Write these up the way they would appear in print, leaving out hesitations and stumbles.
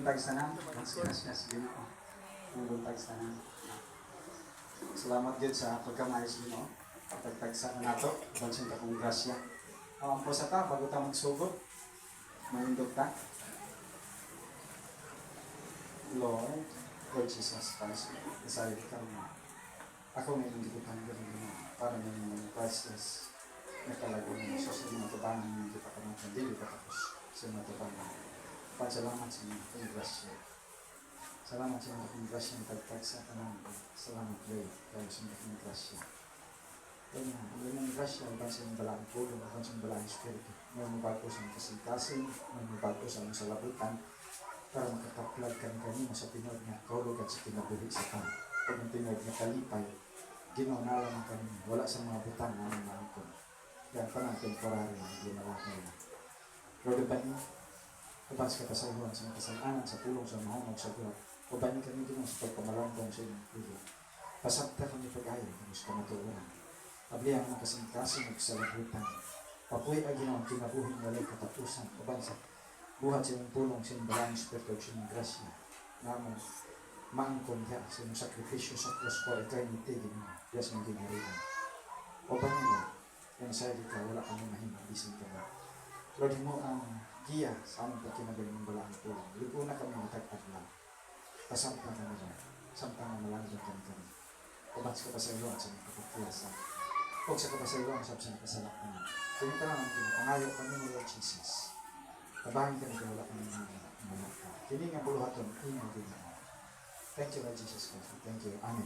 buntag sa nan. Gracias, Ginoo. Buntag sa nan. Salamat gid sa pagkamayos Ginoo. Pagtagsa na nato, bansin ta kong grasya. Po sa ta bago ta magsugod. Maindot ta. Lord Jesus Christ, decided ka na ako ngayon hindi ko tanggapin para may mga priceless na talaga ng Isus sa mga tabangan ng hindi pa kamang hindi pa tapos sa mga tabangan. Salamat sa mga kongresya. Salamat sa mga kongresya ng tagtag sa kanang. Salamat Lord dahil sa mga kongresya. Kaya nga, ang mga kongresya ang bansa ng balang pulo, ang bansa ng balang espiritu. May mabago sa mga kasingkasin, may mabago sa mga salabutan, para makataplag kami sa tinod nga kaulog at sa kinabuhi sa kami. Pag ang tinod nga kalipay, ginawala ng kami, wala sa mga butang na mga angkon. Kaya pa ng temporary na ginawala na. Lord, ba niyo? Kabas ka pa sa iwan sa mga kasalanan, sa pulong, sa mahangog, sa buhat. O ba niyo kami ginawala sa pagpamalangkong sa inyong pulo? Pasabta kami pag-ayaw, kami sa kamatulan. Ablihan ang kasingkasin at salabutan. Papuy ay ginawang kinabuhin walay katapusan. O ba sa buhat sa iyong pulong, sa iyong balang espiritu, sa iyong grasya, naman maangkon niya sa iyong sakripisyo sa krus ko, ikay nitigin mo, yes mong ginarihan. O ba niyo, yan sa ka, wala kami mahimalisin ka ba? Lord, mo ang giya sa aming pagkinabay ng balang pulong. Ligo na kami matagpag lang. Pasampa ka na dyan. Sampa na malanggan kami. Ubats ka pa sa iyo at sa mga kapagkiyasa. Huwag sa kapasayuan sa sa kasalak kami. Kaya ka naman, pangayok kami ni Lord Jesus. Tabahin ka na wala kami mga ka. Kini nga buluhaton, ino din ako. Thank you, Lord Jesus Christ. Thank you. Amen.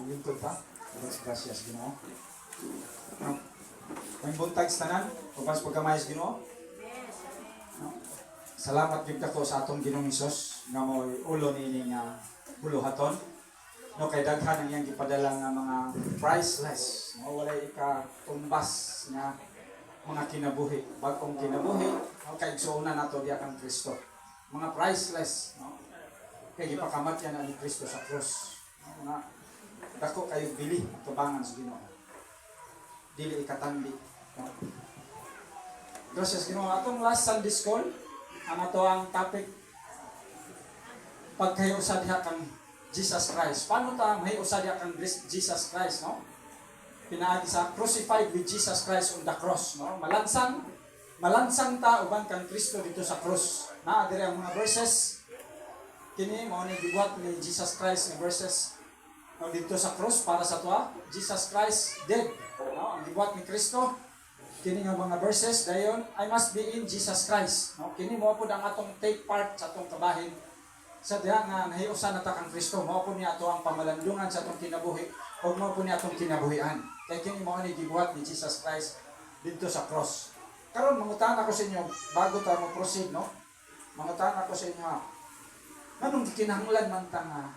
Lingkod pa. Gracias, Ginoo. May buntag sa tanan. Pagpas pagkamayos, Ginoo. Salamat gid ako sa atong Ginoong Hesus nga mo'y ulo nining buluhaton. No, kay daghan ang iyang gipadala nga mga priceless. No, walay ikatumbas nga mga kinabuhi. Bagong kinabuhi, no, kay igsuuna nato diya kang Kristo. Mga priceless, no. Kay gipakamatyan na ni Kristo sa krus. No, nga dako kayo bili tubangan sa Ginoo. Dili ikatambi. No. Gracias Ginoo. Atong last Sunday school, ang ato ang topic pagkayo sa diha kang Jesus Christ. Paano ta may usa diha kang Jesus Christ, no? Pinaagi sa crucified with Jesus Christ on the cross, no? Malansang ta uban kang Kristo dito sa cross. Na diri ang mga verses kini mao ni gibuhat ni Jesus Christ nga verses no, dito sa cross para sa tuwa. Jesus Christ dead, no? Ang gibuhat ni Kristo kini nga mga verses dayon I must be in Jesus Christ, no? Kini mao pud ang atong take part sa atong kabahin sa diha nga nahiusa na ta kang Kristo. Mao po niya ato ang pamalandungan sa atong kinabuhi o mao po niya atong kinabuhian. Kaya kini mao ni gibuhat ni Jesus Christ dito sa cross. Karon mangutan ako sa inyo bago ta mo proceed, no? Mangutan ako sa inyo nganong gikinahanglan man ta nga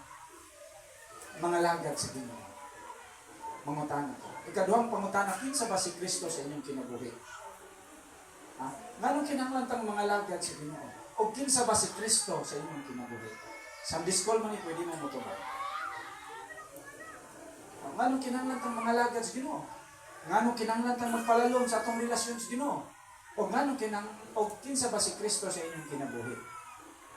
mga lagad sa Ginoo. Mangutan ako. Ikaduhang pangutana, kinsa ba si Kristo sa inyong kinabuhi? Ha? Nganong kinahanglan tang mga lagad sa Ginoo? O kinsa ba si Kristo sa inyong kinabuhi? Sunday school man pwede mo mutubag. Nganong kinahanglan tang mga lagad sa Ginoo? Nganong kinahanglan tang magpalalom sa atong relasyon sa Ginoo? O nganong kinsa ba si Kristo sa inyong kinabuhi?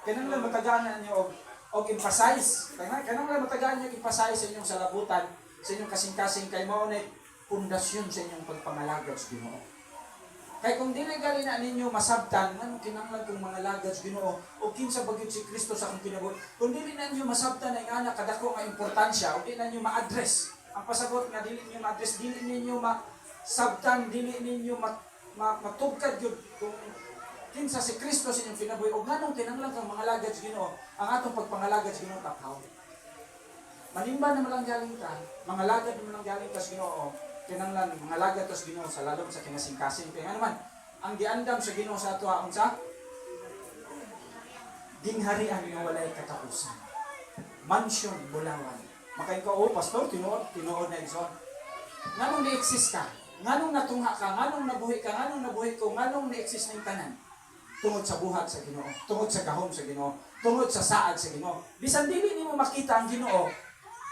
Kinahanglan matagaan niyo og emphasize. Kinahanglan matagaan niyo emphasize sa inyong salabutan, sa inyong kasing-kasing kay mao na pundasyon sa inyong pagpangalagad sa Ginoo. Kay kung dili gali na ninyo masabtan, nganong kinahanglan kong mga lagad sa Ginoo o kinsa bagid si Kristo sa akong kinabuhi. Kung dili na ninyo masabtan ay nga kadako nga importansya o dili na ninyo ma-address. Ang pasabot nga dili ninyo ma-address, dili ninyo masabtan, dili ninyo matugkad gyud kung kinsa si Kristo sa inyong kinabuhi o nganong kinahanglan kang mga lagad sa Ginoo. Ang atong pagpangalagad sa Ginoo takaw. Manimba na malang galing ka, mga lagad na malang galing ka sa Ginoo. Kinanglan mga lagad sa Ginoo sa lalom sa kinasingkasing. Kaya naman, ang giandam sa Ginoo sa ato unsa? Dingharian nga walay katapusan. Mansion bulawan. Makain ka, pastor, tinuod na igsoon. Nganong ni-exist ka? Nganong natungha ka? Nganong nabuhi ka? Nganong nabuhi ko? Nganong ni-exist ng tanan? Tungod sa buhat sa Ginoo, tungod sa gahom sa Ginoo, tungod sa saad sa Ginoo. Bisan dili nimo makita ang Ginoo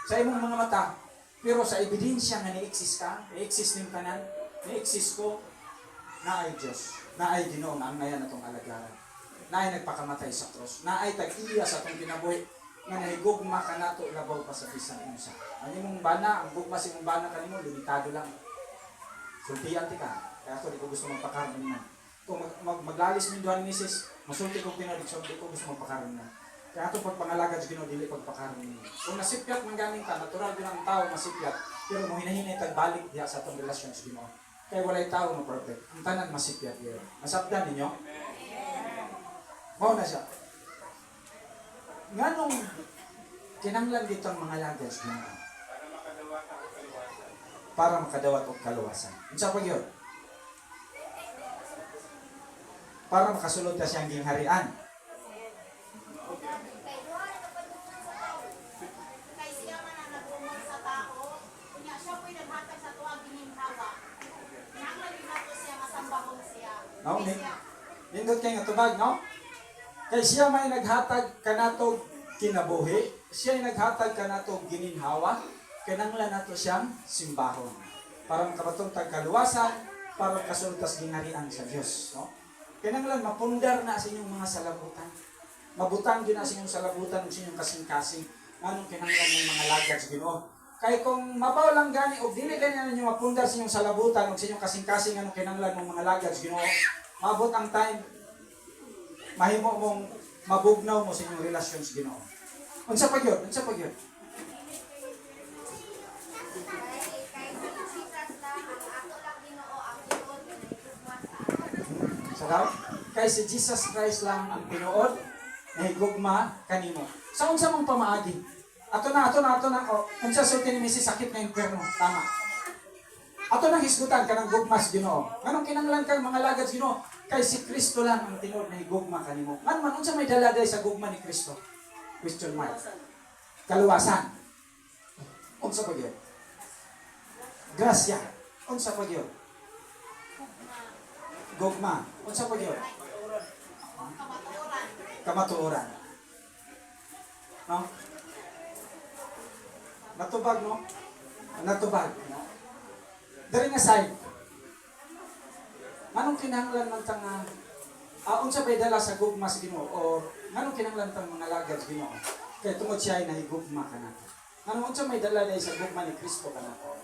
sa imong mga mata, pero sa ebidensya nga ni-exist ka, ni-exist ning tanan, ni-exist ko, na ay Diyos, na ay Ginoo, na ang nayan atong alagaran. na ay nagpakamatay sa cross, na ay tag-iya sa atong kinabuhi, nga nahigugma ka nato labaw pa sa bisan unsa. Ano mong bana, ang gugma sa imong bana kanimo limitado lang. Sultian ti ka. Kaya ako di ko gusto magpakaroon na. Kung maglalis min duha ni misis, masulti ko pinadikson, di ko gusto magpakaroon na. Kaya ito pagpangalaga sa Ginoo dili pagpakaroon ninyo. Kung nasipyat man ganing ka, natural din ang tao masipyat, pero mo hinahinay tagbalik diha sa atong relasyon sa Ginoo. Kaya walay tao na perfect. Ang tanan masipyat diha. Nasabdan ninyo? Mao na siya. Nganong kinanglan dito ang mga lagay sa Ginoo? Para makadawat og kaluwasan. Unsa pa gyud? Para makasulod ka siyang gingharian. No, nindot kay nga tubag, no? Kay siya may naghatag kanatog kinabuhi, siya ay naghatag kanatog gininhawa, kinanglan nato siyang simbahon para makabatong tagkaluwasan, para makasulod tas gingharian sa Dios, no? Kinanglan mapundar na sa inyong mga salabutan. Mabutang din na sa inyong salabutan ug sa inyong kasing-kasing nganong kinanglan ng mga lagad sa Ginoo. Kay kung mabaw lang gani o dili ganyan ninyo mapundar sa inyong salabutan o sa inyong kasing-kasing anong kinanglan ng mga lagad sa Ginoo, mabot ang time mahimo mong mabugnaw mo sa inyong relasyon sa Ginoo. Unsa pa gyud? Unsa pa gyud? Sa kay si Jesus Christ lang ang tinuod na higugma kanimo. Sa unsa mong pamaagi? Ato na. O, unsa sulti ni Mrs. sakit na impyerno. Tama. Ato nang hisgutan ka ng gugmas Ginoo. Nganong kinanglan kang mga lagad Ginoo? Kay si Kristo lang ang tinuod na higugma kanimo. Ngan man unsa may dala day sa gugma ni Kristo? Question mark. Kaluwasan. Unsa pa gyud? Grasya. Unsa pa gyud? Gugma. Unsa pa gyud? Kamatuoran. No? Natubag, no? Natubag, no? Dari nga side. Anong kinahanglan man tanga unsa bay dala sa gugma sa Ginoo o nganong kinahanglan tang mga lagad sa Ginoo? Kay tungod siya ay nahigugma kanato. Nganong unsa may dala day sa gugma ni Kristo kanato?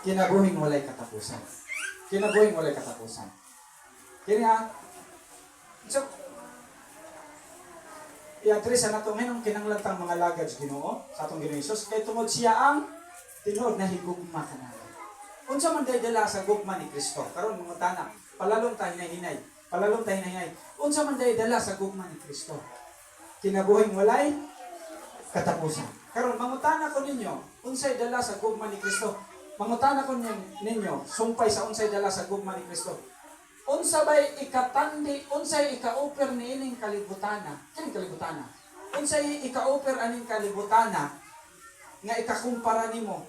Kinabuhing walay katapusan. Kinabuhing walay katapusan. Kini ha. So, i-address na ito ngayon kinanglan tang mga lagad sa Ginoo sa atong Ginoong Hesus kay tungod siya ang tinuod na higugma kanato. Unsa man day dala sa gugma ni Kristo? Karon mga tanak, palalong tayo hinay. Unsa man day dala sa gugma ni Kristo? Kinabuhing walay katapusan. Karon mangutana ko ninyo, unsay dala sa gugma ni Kristo? Mangutana ko ninyo, sumpay sa unsay dala sa gugma ni Kristo. Unsa bay ikatandi, unsay ika-offer niining kalibutana? Kining kalibutana. Unsay ika-offer aning kalibutana nga ikakumpara nimo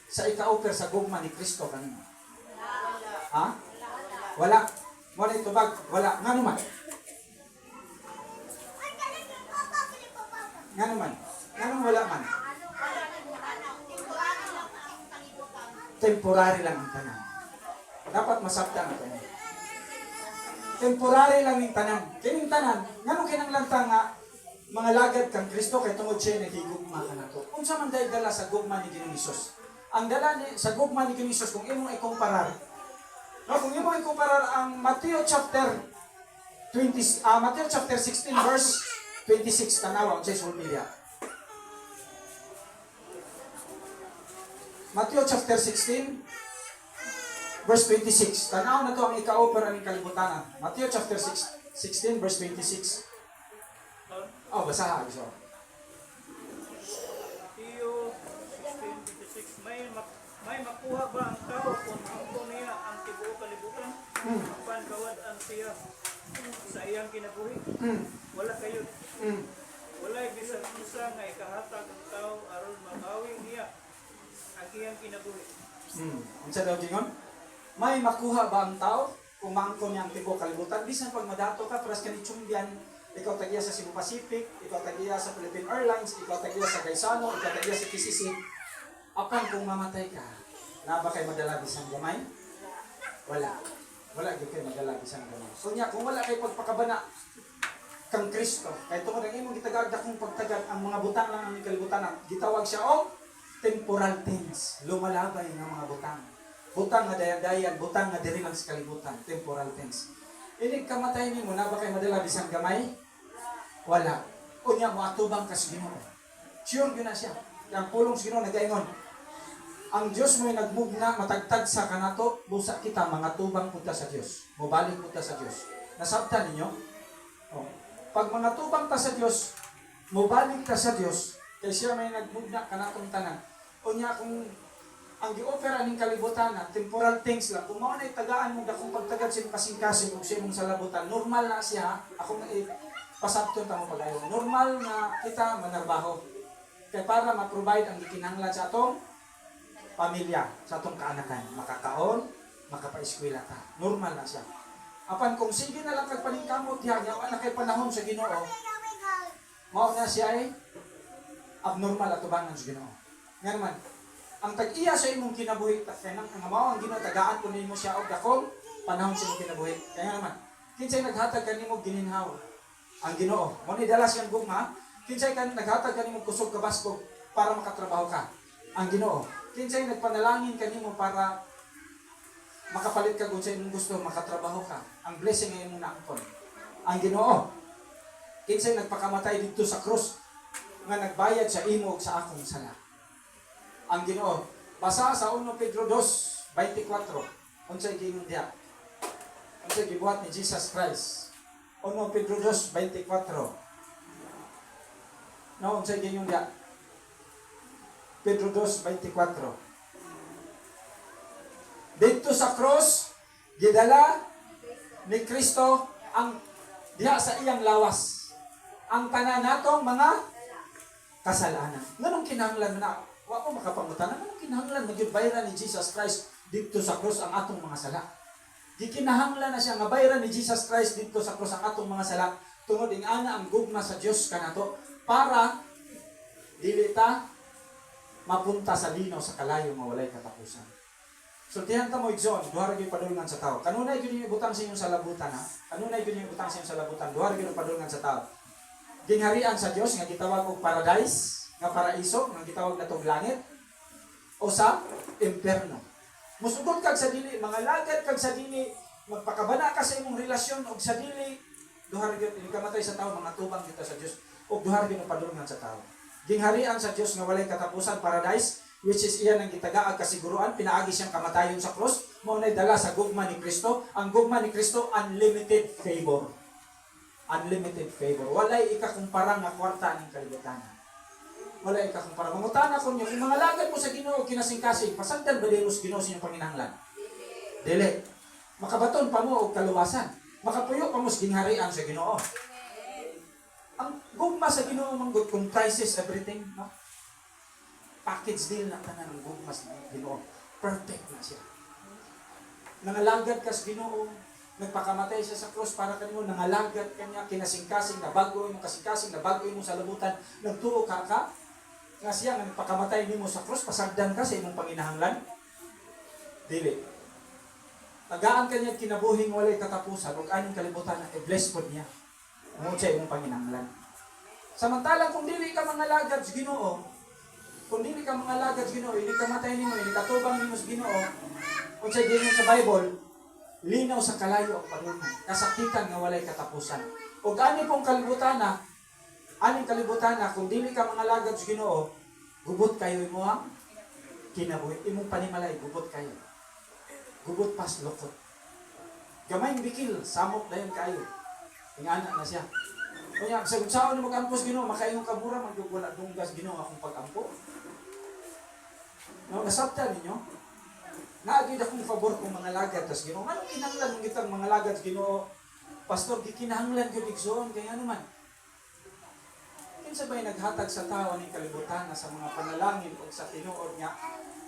sa ika-offer sa gugma ni Kristo kanimo? Ha? Wala. Wala itubag. Wala. Nga naman? Nga naman? Nga naman wala man? Temporary lang ang tanan. Dapat masabtan ang tanan. Temporary lang yung tanan. Kining tanan, nga nung kinanglantang nga, mga lagad kang Kristo kay tungod siya nagigugma ka na to. Kung sa man dahil dala sa gugma ni Ginoong Hesus. Ang dala sa gugma ni Ginoong Hesus, kung imong ikumparar, no, kung imong ikumparar ang Matthew chapter 16 verse 26, tanawa, ang sa Biblia. Matthew chapter 16 verse 26. Tanaw na to ang ika-offer ang kalibutanan. Matthew chapter 16 verse 26. Oh, basaha gusto. Matthew 16:26. May makuha ba ang tao kung angko niya ang tibuok kalibutan? Apan kawad ang siya sa iyang kinabuhi? Wala kayo. Walay bisan usa nga ikahatag ang tao aron makawi niya ang iyang kinabuhi. Unsa daw gingon? May makuha ba ang tao kung maangkon niya ang tibuok kalibutan? Bisan pag madato ka, paras ka ni Chumbian, ikaw tagiya sa Cebu Pacific, ikaw tagiya sa Philippine Airlines, ikaw tagiya sa Gaisano, ikaw tagiya sa PCC. Apan kung mamatay ka, na ba kayo madala bisang gamay? Wala. wala gyud kay madala bisan gamay. So nya kung wala kay pagpakabana kang Kristo, kay tungod ang imong gitagad akong pagtagad ang mga butang lang ang kalibutan, gitawag siya og temporal things, lumalabay nga mga butang. Butang nga dayan-dayan, butang nga diri lang sa kalibutan, temporal things. Inig kamatay nimo na ba kay madala bisan gamay? Wala. Unya mo atubang kas Ginoo. Sure gyud na siya. Ang pulong sa Ginoo nagaingon, ang Dios mo'y nagmugna matagtag sa kanato, busa kita mga tubang punta sa Dios. Mobalik punta sa Dios. Nasabtan ninyo? Oh. Pag mga tubang ta sa Dios, mobalik ta sa Dios, kay siya may nagmugna kanatong tanan. Unya kung ang gi-offer aning kalibutan na temporal things lang, kung mao nay tagaan mo dakong pagtagad sa imong kasing-kasing ug sa imong salabutan, normal na siya. Ako nga pasabton ta mo pagayon. Normal nga kita manarbaho. Kay para ma-provide ang gikinahanglan sa atong pamilya, sa atong kaanakan, makakaon, makapa-eskwela ta. Normal na siya. Apan kung sige na lang kagpaningkamot diha, nya wala kay panahon sa Ginoo, mao na siya ay abnormal at tubangan sa Ginoo. Nga naman, ang tag-iya sa imong kinabuhi, kaya nang mao ang Ginoo tagaan ko nimo siya og dakong panahon sa imong kinabuhi. Kaya naman, kinsay naghatag kanimo gininhawa? Ang Ginoo. Mo ni dala siyang gugma, kinsay kan naghatag kanimo kusog ka baskog para makatrabaho ka? Ang Ginoo. Kinsay nagpanalangin kanimo para makapalit ka kung sa imong gusto, makatrabaho ka? Ang blessing ay imong naangkon. Ang Ginoo. Kinsay nagpakamatay dito sa krus nga nagbayad sa imo ug sa akong sala? Ang Ginoo. Basa sa 1 Pedro 2:24. Unsay giingon diha? Unsay gibuhat ni Jesus Christ? 1 Pedro 2:24. No, unsay giingon diha? Pedro 2:24. Dito sa cross, gidala ni Kristo ang diha sa iyang lawas ang tanan natong mga kasalanan. Nganong kinahanglan na wa ko makapangutan, nganong kinahanglan magyud bayran ni Jesus Christ dito sa cross ang atong mga sala? Gikinahanglan na siya nga bayran ni Jesus Christ dito sa cross ang atong mga sala tungod ing ana ang gugma sa Dios kanato para dili ta mapunta sa linaw sa kalayo nga walay katapusan. So tiyan ta mo igsoon, duha ra gyud padulngan sa tao. Kanunay gyud yung ibutang sa inyong salabutan ha. Kanunay gyud yung ibutang sa inyong salabutan, duha ra gyud padulngan sa tao. Gingharian sa Dios nga gitawag og paradise, nga paraiso nga gitawag natong langit o sa impierno. Musugod kag sa dili, mga lagad kag sa dili, magpakabana ka sa imong relasyon og sa dili, duha ra gyud kamatay sa tao, mga tubang kita sa Dios og duha ra gyud padulngan sa tao. Gingharian sa Dios nga walay katapusan, paradise, which is iyan ang gitagaag kasiguruan, pinaagi siyang kamatayon sa cross, mao nay dala sa gugma ni Kristo. Ang gugma ni Kristo, unlimited favor. Unlimited favor. Walay ikakumpara nga kwarta ning kalibutan. Walay ikakumpara. Mangutana ko niyo, kung mga lagad mo sa Ginoo kinasing-kasing, pasagdan ba din mo sa Ginoo sa inyong panginahanglan? Dili. Makabaton pa mo og kaluwasan. Makapuyo pa mo sa gingharian sa Ginoo. Ang gugma sa Ginoo manggod comprises everything, no? Package deal na tanan ng gugma sa Ginoo. Perfect na siya. Nangalagad ka sa Ginoo, nagpakamatay siya sa cross para kanimo, nangalagad kanya, kinasing-kasing, nabago yung kasing-kasing, nabago yung sa labutan, nagtuo ka nga siya nga nagpakamatay nimo sa cross, pasagdan ka sa imong panginahanglan? Dili. Tagaan kanya kinabuhing walay katapusan, ug aning kalibutan na i-bless pod niya. Mo sa imong panginahanglan. Samantalang kung dili ka mangalagad sa Ginoo, kung dili ka mangalagad sa Ginoo, hindi ka matay nimo, hindi ka tubang nimo sa Ginoo, unsay giingon sa Bible, linaw sa kalayo ang padulngan, kasakitan nga walay katapusan. Ug ani pong kalibutan na, aning kalibutan na, kung dili ka mangalagad sa Ginoo, gubot kayo imo ang kinabuhi, imong panimalay, gubot kayo. Gubot pas lokot. Gamay bikil, samot dayon kayo. Ingana na siya. Kaya sa unsaon ni mag-ampos Ginoo, makaingon ka mura man wala dunggas Ginoo akong pag-ampo. No, nasabtan ninyo. Naagid akong favor kung mga lagad tas Ginoo. Ano kinahanglan ng gitang mga lagad sa Ginoo? Pastor, gikinahanglan gyud igsoon kaya ano man. Kinsa bay naghatag sa tao ning kalibutan sa mga panalangin o sa tinuod nga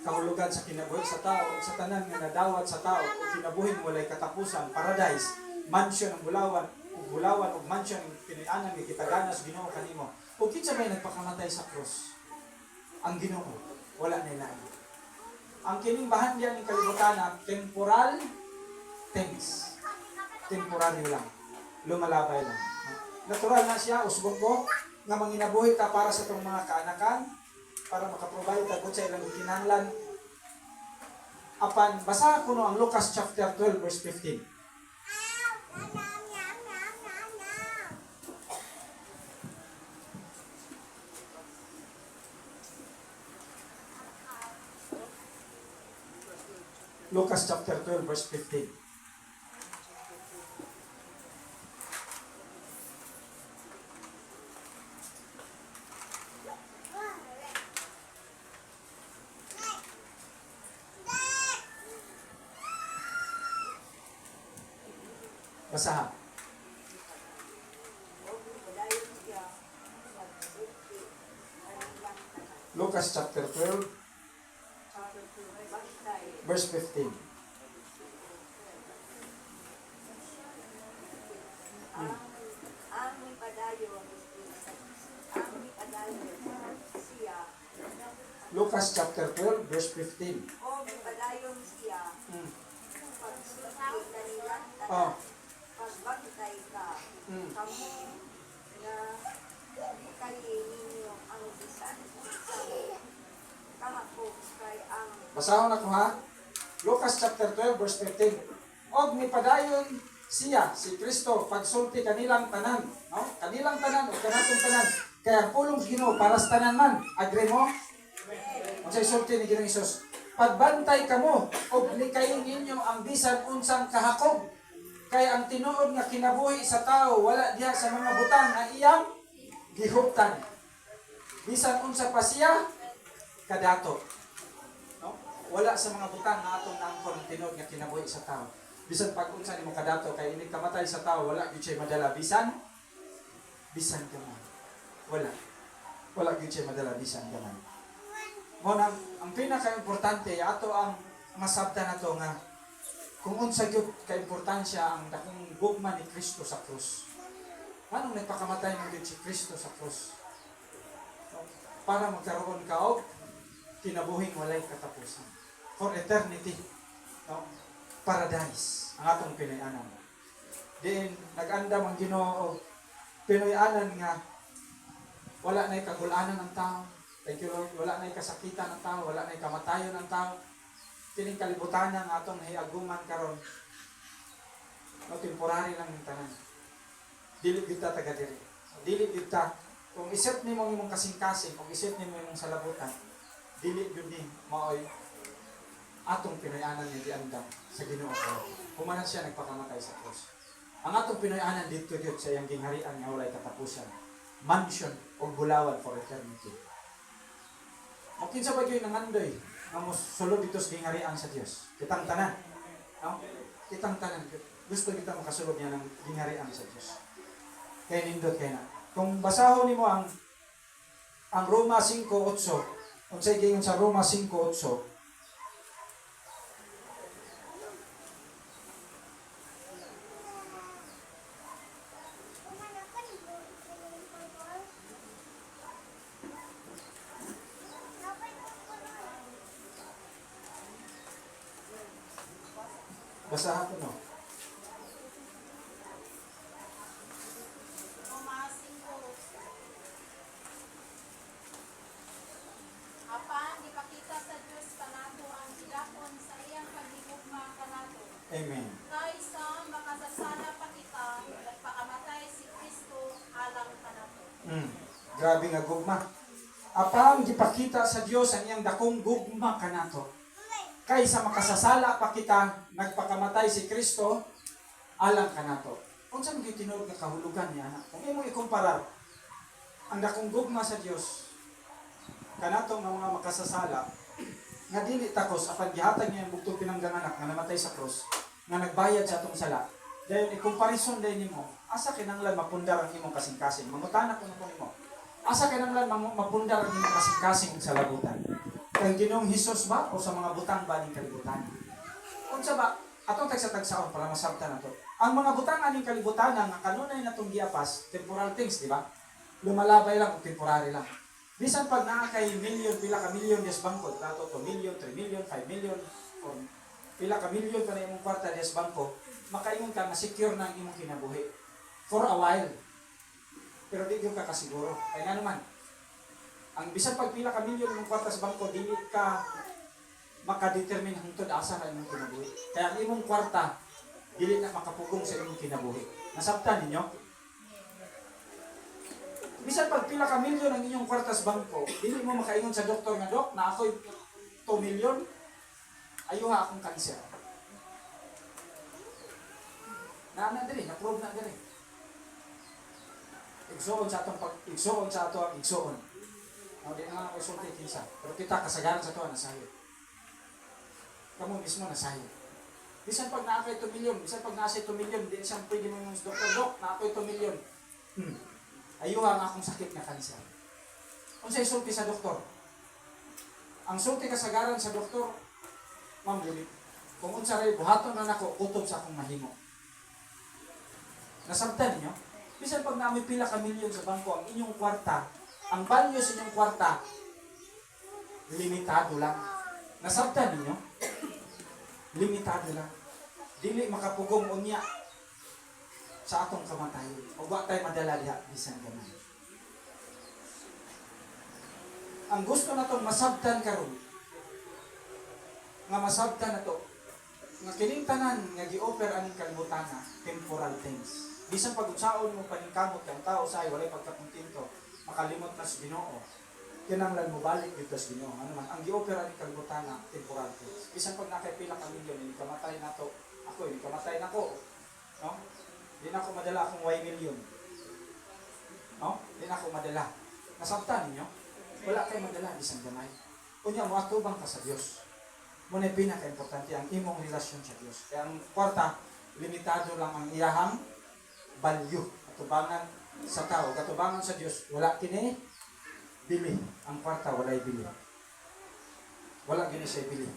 kahulugan sa kinabuhi sa tao o sa tanan nga nadawat sa tao o kinabuhin walay katapusan, paradise, mansion ang bulawan o mansion ang pinianan nga kitaganas Ginoo kanimo. O kinsa bay nagpakamatay sa cross? Ang Ginoo, wala na ilain. Ang kining bahan diyan ng kalibutan na temporal things. Temporaryo lang. Lumalabay lang. Natural na siya, usbong ko, nga manginabuhi ka para sa itong mga kaanakan, para makaprovide ka sa ilang kinahanglan. Apan, basa ko no ang Lucas chapter 12 verse 15. Lucas chapter 12 verse 15. Basahan. Lucas chapter 12 verse 15. Lucas chapter 12 verse 15. Oh. Pagbantay ka, kamo na kayo ninyo ang bisan kahapon kay ang Basahon ako ha. Lucas chapter 12 verse 15. Og nipadayon siya, si Kristo, pagsulti kanilang tanan. No? Kanilang tanan, o kanatong tanan. Kaya pulong Ginoo para sa tanan man. Agree mo? Ang sa'y sulti ni Ginoong Isus. Pagbantay kamo, og likayin ninyo ang bisan unsang kahakog. Kaya ang tinuod nga kinabuhi sa tao, wala diha sa mga butang na iyang gihuptan. Bisan unsa pa siya, kadato. No? Wala sa mga butang na atong naangkon ang tinuod nga kinabuhi sa tao. Bisan pag unsa nimo kadato kay ini kamatay sa tao, wala gyud siya madala bisan gamay. Wala gyud siya madala bisan gamay. Mo ang pinaka-importante ato ang masabtan nato nga kung unsa gyud ka-importansya ang dakong gugma ni Kristo sa krus. Anong nagpakamatay mo gyud si Kristo sa krus? Para magkaroon ka og kinabuhing walay katapusan. For eternity. No? Paradise ang atong Pinoy-anan. Diin nag-andam ang Ginoo Pinoy-anan nga wala na'y kagulanan ng tao. Thank you Lord. Wala na'y kasakitan ng tao, wala na'y kamatayon ng tao. Kining kalibutan ng atong hiaguman karon. No, temporary lang yung tanan. Dili kita taga diri. Dili kita kung isip nimo imong kasing-kasing, kung isip nimo imong salabutan, dili gyud ni maoy atong Pinoy-anan ni diandam sa Ginoo. Humanan siya nagpakamatay sa krus. Ang atong Pinoy-anan dito gyud sa iyang gingharian nga walay katapusan. Mansion o bulawan for eternity. O kinsa ba gyud nangandoy nga mosulod dito sa gingharian sa Dios? Kitang tanan. No? Kitang tanan. Gusto kita makasulod niya ng gingharian sa Dios. Kaya nindot kaya na. Kung basahon nimo ang Roma 5:8, unsay giingon sa Roma 5:8, basahan ko no. apan ipakita sa Dios kanato ang silakon sa iyang paghigugma kanato. Amen. Kaysa makasasala pa kita, nagpakamatay si Kristo alang kanato. Grabe nga gugma. Apang gipakita sa Dios ang iyang dakong gugma kanato. Kaysa makasasala pa kita, nagpakamatay si Kristo alang kanato. Unsa man gyud tinuod nga kahulugan niya na? Kung imo ikumpara ang dakong gugma sa Dios kanato nga mga makasasala nga dili takos apan gihatag niya ang bugtong pinangganganak nga namatay sa krus nga nagbayad sa atong sala. Dayon i-comparison din nimo, asa kinahanglan mapundar ang imong kasing-kasing? Mangutana ko nimo. Asa kinahanglan mapundar ang imong kasing-kasing sa labutan? Kay Ginoong Hesus ba o sa mga butang ba ning kalibutan? Unsa ba atong tagsa-tagsaon para masabtan nato? Ang mga butang aning kalibutan nga kanunay natong giapas, temporal things, di ba? Lumalabay lang o temporary lang. Bisan pag naa kay milyon, pila ka milyon des bangko, dato to milyon, 3 milyon, 5 milyon, o pila ka milyon pa na imong kwarta des bangko, makaingon ka na secure na ang imong kinabuhi for a while. Pero di gyud ka kasiguro. Kaya nga naman, ang bisan pagpila ka milyon ng kwarta sa bangko, dili ka makadetermine hangtod asa ka imong kinabuhi. Kaya ang imong kwarta dili na makapugong sa imong kinabuhi. Nasabtan ninyo? Bisan pagpila ka milyon ang inyong kwarta sa bangko, dili mo makaingon sa doktor nga, Dok, na ako'y 2 milyon, ayuha akong cancer. Na diri, na-prove na diri. Igsoon sa atong igsoon sa ato ang igsoon. Di na nga ako isulti kinsa. Pero kita kasagaran sa ato nasayo. Kamu mismo nasayo. Bisan pag naa kay 2 milyon, bisan pag naa 2 milyon, di siya pwede mo yung doktor, Dok, naa ko'y 2 milyon. Ayuha ang akong sakit na kanser. Kung sa isulti sa doktor, ang sulti kasagaran sa doktor, Ma'am Lili, kung unsa ray buhaton na nako kutob sa akong mahimo. Nasabtan ninyo? Bisan pag naamoy pila ka milyon sa bangko, ang inyong kwarta, ang value sa inyong kwarta, limitado lang. Nasabtan ninyo? Limitado lang. Dili makapugong unya sa atong kamatayon. O wa tayo madala diha bisan gamay. Ang gusto na itong masabtan karon, nga masabtan na to, nga kining tanan nga gi-offer aning kalibutan na temporal things. Bisan pag-utsaon mo paningkamot ang tao say walay pagkakontento, makalimot na sa Ginoo. Kinahanglan mo balik dito sa Ginoo. Ano man ang gi-offer aning kalibutan na temporal things. Bisan pag nakapila ka milyon, hindi kamatay na to. Ako, hindi kamatay na ko. No? Hindi na ako madala akong Y million. No? Hindi na ako madala. Nasabtan ninyo? Wala kayo madala, bisan gamay. Kunya mo atubang ka sa Dios. Muna pinaka-importante ang imong relasyon sa Dios. Kaya ang kwarta, limitado lang ang iyahang value. Katubangan sa tao, katubangan sa Dios, wala kini bili. Ang kwarta, walay bili. Wala gini siya bili.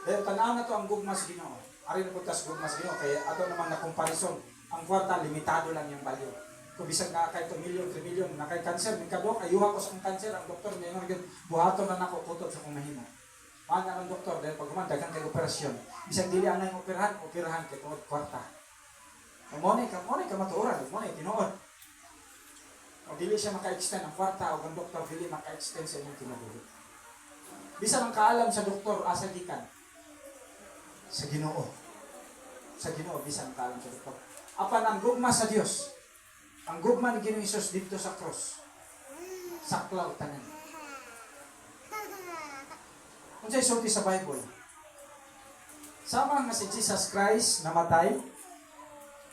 Dahil tanaw na to ang gugmas Ginoo. Ari na puntas gugmas Ginoo, kaya ato naman na comparison. Ang kwarta, limitado lang yung value. Kung bisag na kay 2 million, 3 million, na kay cancer, may kadok, ayuha ko sa cancer, ang doktor, may nga buhaton na nako kutob sa kong mahimo. Mana ng doktor, dahil pag dagan kay operasyon, bisag dili ang nang operahan kay tungod kwarta. Money ka matuoran, money tinuod. O dili siya maka-extend ang kwarta, o ang doktor, dili maka-extend sa inyong kinabuhi. Bisag ang kaalam sa doktor, asa gikan? Sa Ginoo. Sa Ginoo, bisag ang kaalam sa doktor. Apan ang gugma sa Dios, ang gugma ni Ginoong Hesus dito sa cross, saklaw tanan. Kung sa'yo sulti sa Bible, sama nga si Jesus Christ namatay,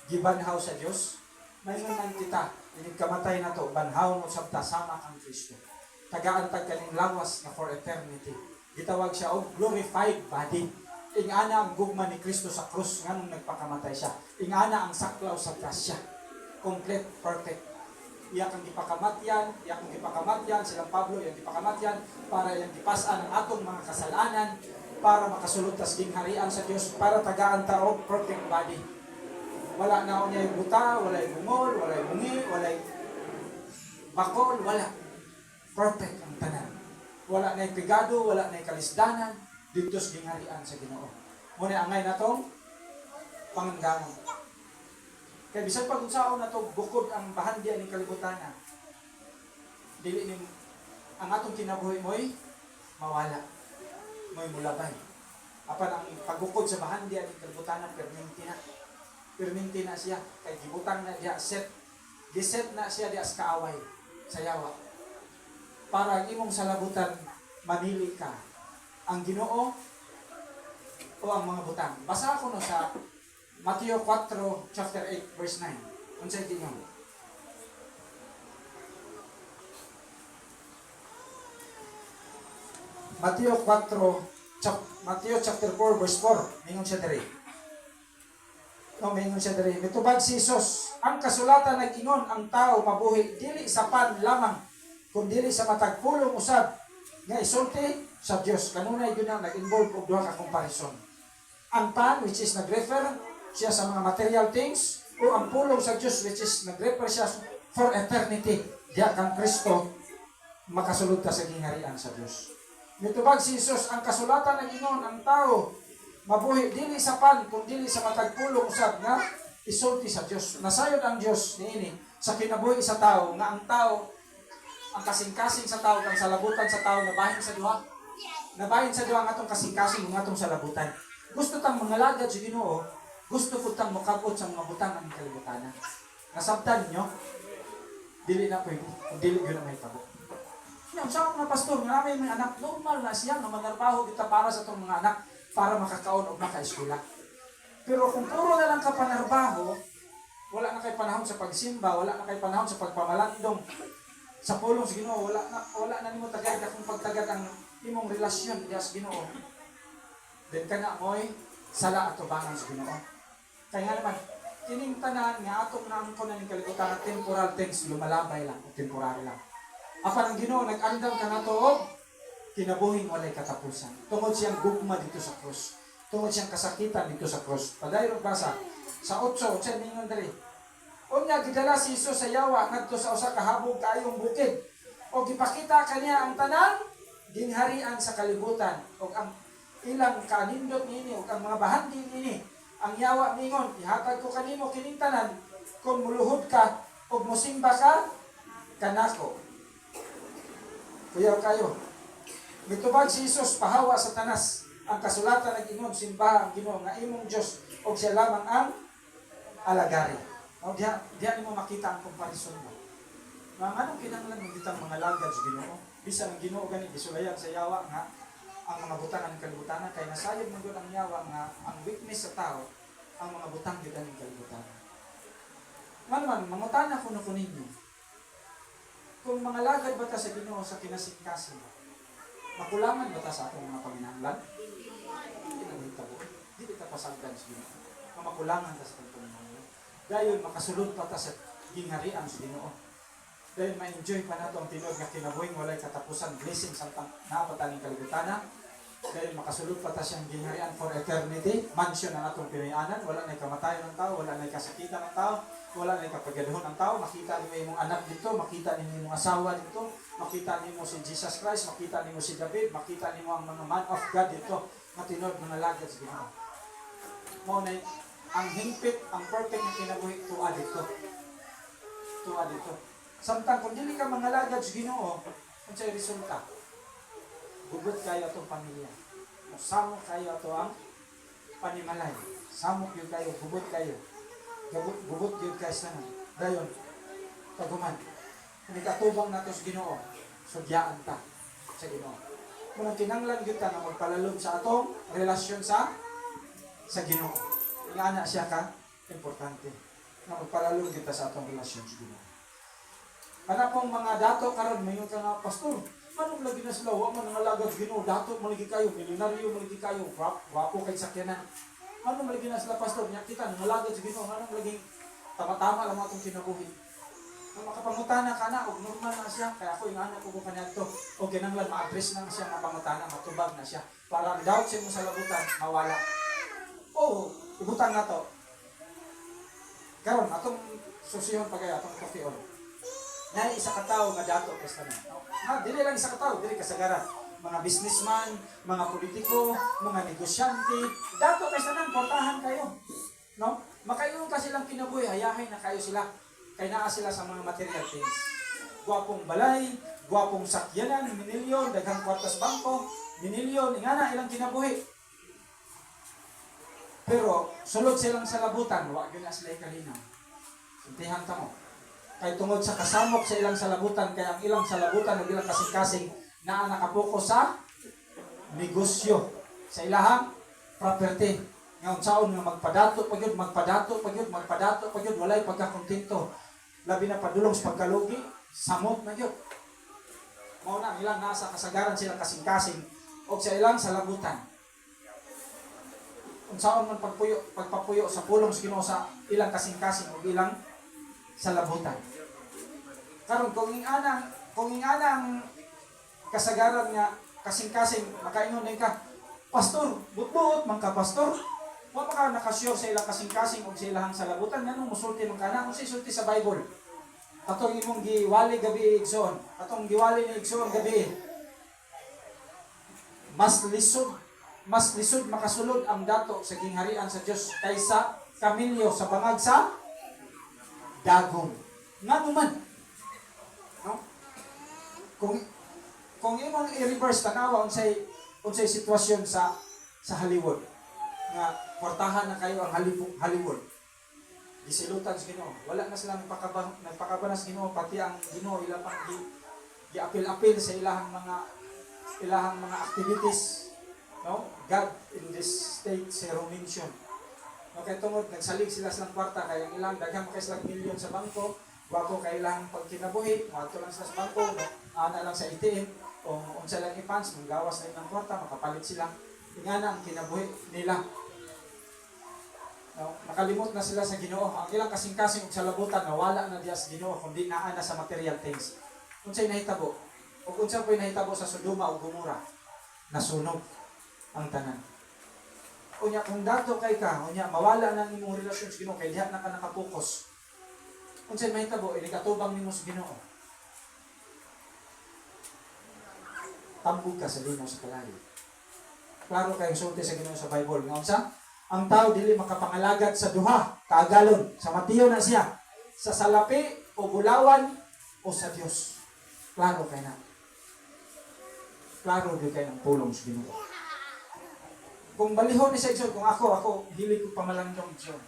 gibanhaw sa Diyos, may naman kita, inigkamatay na to, banhaw mo sabta, sama kang Kristo. Tagaantag kaning lawas na for eternity. Gitawag siya og glorified body. Ingana ang gugma ni Kristo sa krus, nga nung nagpakamatay siya. Ingana ang saklaw sa grasya. Complete, perfect. Iyak ang gipakamatyan, silang Pablo, yung gipakamatyan, para yung gipasan ang atong mga kasalanan, para makasulod tas gingharian sa Diyos, para tagaan tao, perfect body. Wala na niya yung buta, wala yung bungol, wala yung bungi, wala yung bakol, wala. Perfect ang tanan. Wala na yung pigado, wala na yung kalisdanan, dito sa gingharian sa Ginoo. Muna angay na itong panganggamon. Kaya bisan pag-unsaon na ito, bukod ang bahandya ng kalibutan na, dili ning ang atong kinabuhi mo'y mawala, mo'y mulabay. Apan ang pagbukod sa bahandya ng kalibutan na, perminti na siya, kay gibutang na diya, giset na siya diya sa kaaway, sa yawa. Para ang imong salabutan, manili ka, ang Ginoo o ang mga butang. Basa ko no sa Mateo 4, chapter 8, verse 9. Unsay gingon? Mateo chapter 4, verse 4. Mingon siya diri. Mingon siya diri. Mitubag si Jesus, ang kasulatan nag-ingon ang tao mabuhi dili sa pan lamang, kundi sa matag pulong usab nga isulti sa Dios. Kanunay gyud na nag-involve og duha ka comparison. Ang pan, which is nag-refer siya sa mga material things, o ang pulong sa Diyos, which is nag-refer siya for eternity. Diya kang Kristo makasulod ka sa gingharian sa Diyos. Mitubag si Jesus, ang kasulatan ng Gingon ang tao mabuhi dili sa pan kung dili sa matagpulong usab nga isulti sa Dios. Nasayod ang Dios niini sa kinabuhi sa tao nga ang tao ang kasing-kasing sa tao kang salabutan sa tao nabahin sa duha. Nabahin sa duha nga atong kasing-kasing nga atong salabutan. Gusto tang mga lagad sa Ginoo, gusto ko tang makabot sa mga butang ang kalibutan. Nasabtan niyo? Dili na pwede. Dili yun na may tabo. Yan, sa mga pastor, nga may anak, normal na siya na manarbaho kita para sa itong mga anak para makakaon o makaeskwela. Pero kung puro na lang ka panarbaho, wala na kay panahon sa pagsimba, wala na kay panahon sa pagpamalandong, sa pulong sa Ginoo, wala na nimo tagad kung pagtagad ang imong relasyon diya sa Ginoo. Then ka na mo'y sala at tubangan sa Ginoo. Kaya nga naman, kining tanan nga atong nangko na ning kalibutan at temporal things lumalabay lang o temporary lang. Apan ang Ginoo nag-andam ka na to og kinabuhing walay katapusan. Tungod siyang gugma dito sa krus. Tungod siyang kasakitan dito sa krus. Padayron basa sa 8 ningon diri. Unya gidala si Jesus sa yawa ngadto sa usa ka habog kaayong bukid. O gipakita kaniya ang tanan gingharian sa kalibutan og ang ilang kanindot niini ug ang mga bahandi niini. Ang yawa mingon, ihatag ko kanimo kining tanan kung muluhod ka ug mosimba ka kanako. Kuyaw kayo. Mitubag si Jesus pahawa sa tanas. Ang kasulatan nag-ingon simbahan ang Ginoo nga imong Dios ug siya lamang ang alagari. O diha nimo makita ang comparison mo. Nga anong kinahanglan ng ditang mga lagad sa Ginoo? Bisan ang Ginoo gani gisulayan sa yawa nga ang mga butang ng kalibutan kay nasayod man gyud ang yawa nga ang weakness sa tao ang mga butang gyud ng kalibutan. Man mangutana ko na ninyo. Kung mga lagad ba ta sa Ginoo sa kinasikasin, makulangan ba ta sa atong mga panginahanglan? Hindi na hitabo. Dili ta pasagdan sa Ginoo. Makulangan ta sa atong panginahanglan. Dayon makasulod pa ta sa gingharian sa Ginoo. Dahil ma-enjoy pa nato ang tinuod nga kinabuhing walay katapusan, blessing sa naapataning kalibutan. Dahil makasulod pa ta siyang gingharian for eternity, mansion ang atong pinayanan, wala na kamatayon ng tao, wala na kasakitan ng tao, wala na kapagaduhon ng tao, makita niyo imong anak dito, makita niyo imong asawa dito, makita niyo si Jesus Christ, makita niyo si David, makita niyo ang mga man of God dito, nga tinuod mga lagad sa Ginoo. Mao na ang hingpit, ang perfect na kinabuhi tuwa dito. Tuwa dito. Samtang kung dili ka mga lagad sa Ginoo, kung sa'yo resulta, gubot kayo itong pamilya. Samok kayo ito ang panimalay. Samok yun kayo, gubot kayo. Gubot yun kayo sa nan. Dayon, taguman. Kung ikatubang na ito sa Ginoo, sudyaan ta sa Ginoo. Kung kinanglan yun ka na magpalalom sa atong relasyon sa Ginoo. Ingana siya ka, importante. Na magpalalom kita sa atong relasyon sa Ginoo. Para pong mga dato karon mayon ka nga pastor, manong lagi na sila wa man nangalagat Ginoo, dato malagi kayo, milyonaryo malagi kayo, wapo kay sakyanan. Manong lagi na sila pastor, nya kita nangalagat sa Ginoo, manong lagi tama-tama lang atong kinabuhi. Kung makapangutana ka na, og normal na siya, kaya ako ingana ko kanadto, o kinanglan ma-address na siya mapangutana, matubag na siya, para ang doubt siya mo sa labutan mawala. Oo, ibutan na to. Karon atong susihon pagay atong coffee on. Na isa ka tao nga dato basta na. Ha, dili lang isa ka tao, dili kasagaran. Mga businessman, mga politiko, mga negosyante, dato basta na portahan kayo. No? Makayon ka silang kinabuhi, hayahay na kayo sila. Kay naa sila sa mga material things. Guwapong balay, guwapong sakyanan, minilyon, daghang kwartas bangko, minilyon, ingana ilang kinabuhi. Pero sulod silang sa labutan, wa gyud na sila kalinaw. Sintihan ta mo. Kay tungod sa kasamok sa ilang salabutan, kaya ang ilang salabutan ng ilang kasing-kasing na nakapokus sa negosyo, sa ilahang property. Ngayon saon nga magpadato pagyud, walay pagkakontento. Labi na padulong sa pagkalugi, samot na yun. Mao na ang ilang nasa kasagaran silang kasing-kasing o sa ilang salabutan. Kung saan man pagpapuyo sa pulong sa Ginoo sa ilang kasing-kasing o ilang salabutan. Karon kung ingana ang kasagaran nga kasing-kasing makaingon din ka, pastor, but-but man ka pastor. Wa pa ka nakasure sa ilang kasing-kasing o sa ilang salabutan, nganong musulti man kana kung sulti sa Bible. Atong imong giwali gabi igsoon, atong giwali ni igsoon gabi. Mas lisod mas lisod makasulod ang dato sa gingharian sa Dios kaysa kamilyo sa bangag sa dagom. Nga naman, no? Kung imong i-reverse tanawa unsay sitwasyon sa Hollywood nga kwartahan na kayo ang Hollywood. Gisilutan sa Ginoo. Wala na sila nagpakabanas Ginoo, pati ang Ginoo ila pang gi-apil-apil sa ilahang mga activities, no? God in this state zero mention. Okay, tungod nagsalig sila sa kwarta kay ang ilang daghang kay sila milyon sa bangko, wako kay ilang pagkinabuhi, maadto lang sila sa bangko, no? Ana lang sa ATM o unsa lang i-funds, manggawas na ng kwarta, makapalit sila. Ingana ang kinabuhi nila. No, nakalimot na sila sa Ginoo. Ang ilang kasing-kasing ug sa labutan nawala na diya sa Ginoo kundi naa na sa material things. Unsay nahitabo? Ug unsa po'y nahitabo sa Sodoma ug Gomora? Nasunog ang tanan. Unya kung dato kay ka, unya mawala na ang imong relasyon sa Ginoo kay diha na ka nakapokus. Unsay mahitabo? Inikatubang nimo sa Ginoo. Tambog ka sa linaw sa kalayo. Klaro kayong sulti sa Ginoo sa Bible. Nga unsa? Ang tao dili makapangalagad sa duha, kaagalon, sa Mateo na siya, sa salapi o bulawan o sa Dios. Klaro kay na. Klaro di kay ng pulong sa Ginoo. Kung balihon ni sa igsoon, kung ako dili ko pamalandong igsoon.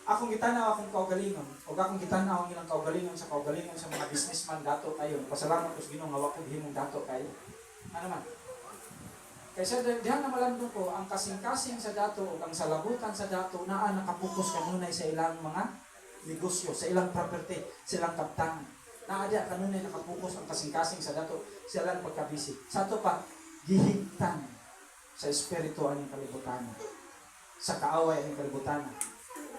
Akong gitanaw akong kaugalingon, o akong gitanaw ang ilang kaugalingon sa mga businessman dato kayo. Pasalamat ko sa Ginoo nga wa ko himong dato kayo. Ano man? Kaysa diyan na malandong ko, ang kasing-kasing sa dato o ang salabutan sa dato naa nakapokus kanunay sa ilang mga negosyo, sa ilang property, sa ilang kaptangan. Naa diya kanunay nakapokus ang kasing-kasing sa dato, sa ilang pagkabisi. Sa ato pa, gihigtan sa espiritu ang kalibutan, sa kaaway ang kalibutan.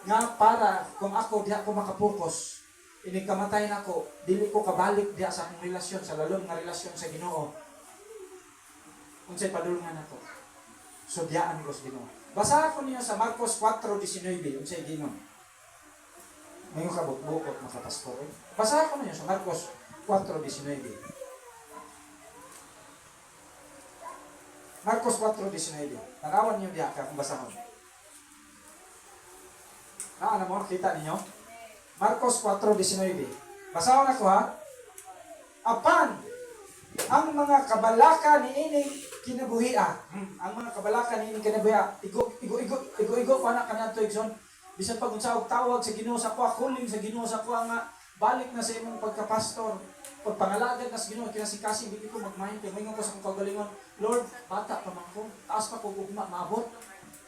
Nga para kung ako diha ko makapokus, inikamatay na ko, dili ko kabalik diha sa akong relasyon, sa lalong nga relasyon sa Ginoo. Unsay padulungan nato? Sudyaan ko sa Ginoo. Basahan ko niyo sa Marcos 4:19, unsay gingon. Mayo ka bukot makapasko. Basahan ko niyo sa Marcos 4:19. Marcos 4:19. Tanawan niyo diha kung basahon. Ano mo kita ninyo? Marcos 4:19. Basahon ako ha. Apan ang mga kabalaka ni ining kinabuhia. Ang mga kabalaka ni ining kinabuhia. Igo pa na kanadto igsoon. Bisan pag unsa og tawag sa Ginoo sa kuha, kuling sa Ginoo sa kuha nga balik na sa imong pagkapastor. Pag pangalagad na sa Ginoo kinasing-kasing dili ko magmahin kay mingon ko sa akong kaugalingon. Lord, bata pa man ko. Taas pa ko ugma maabot.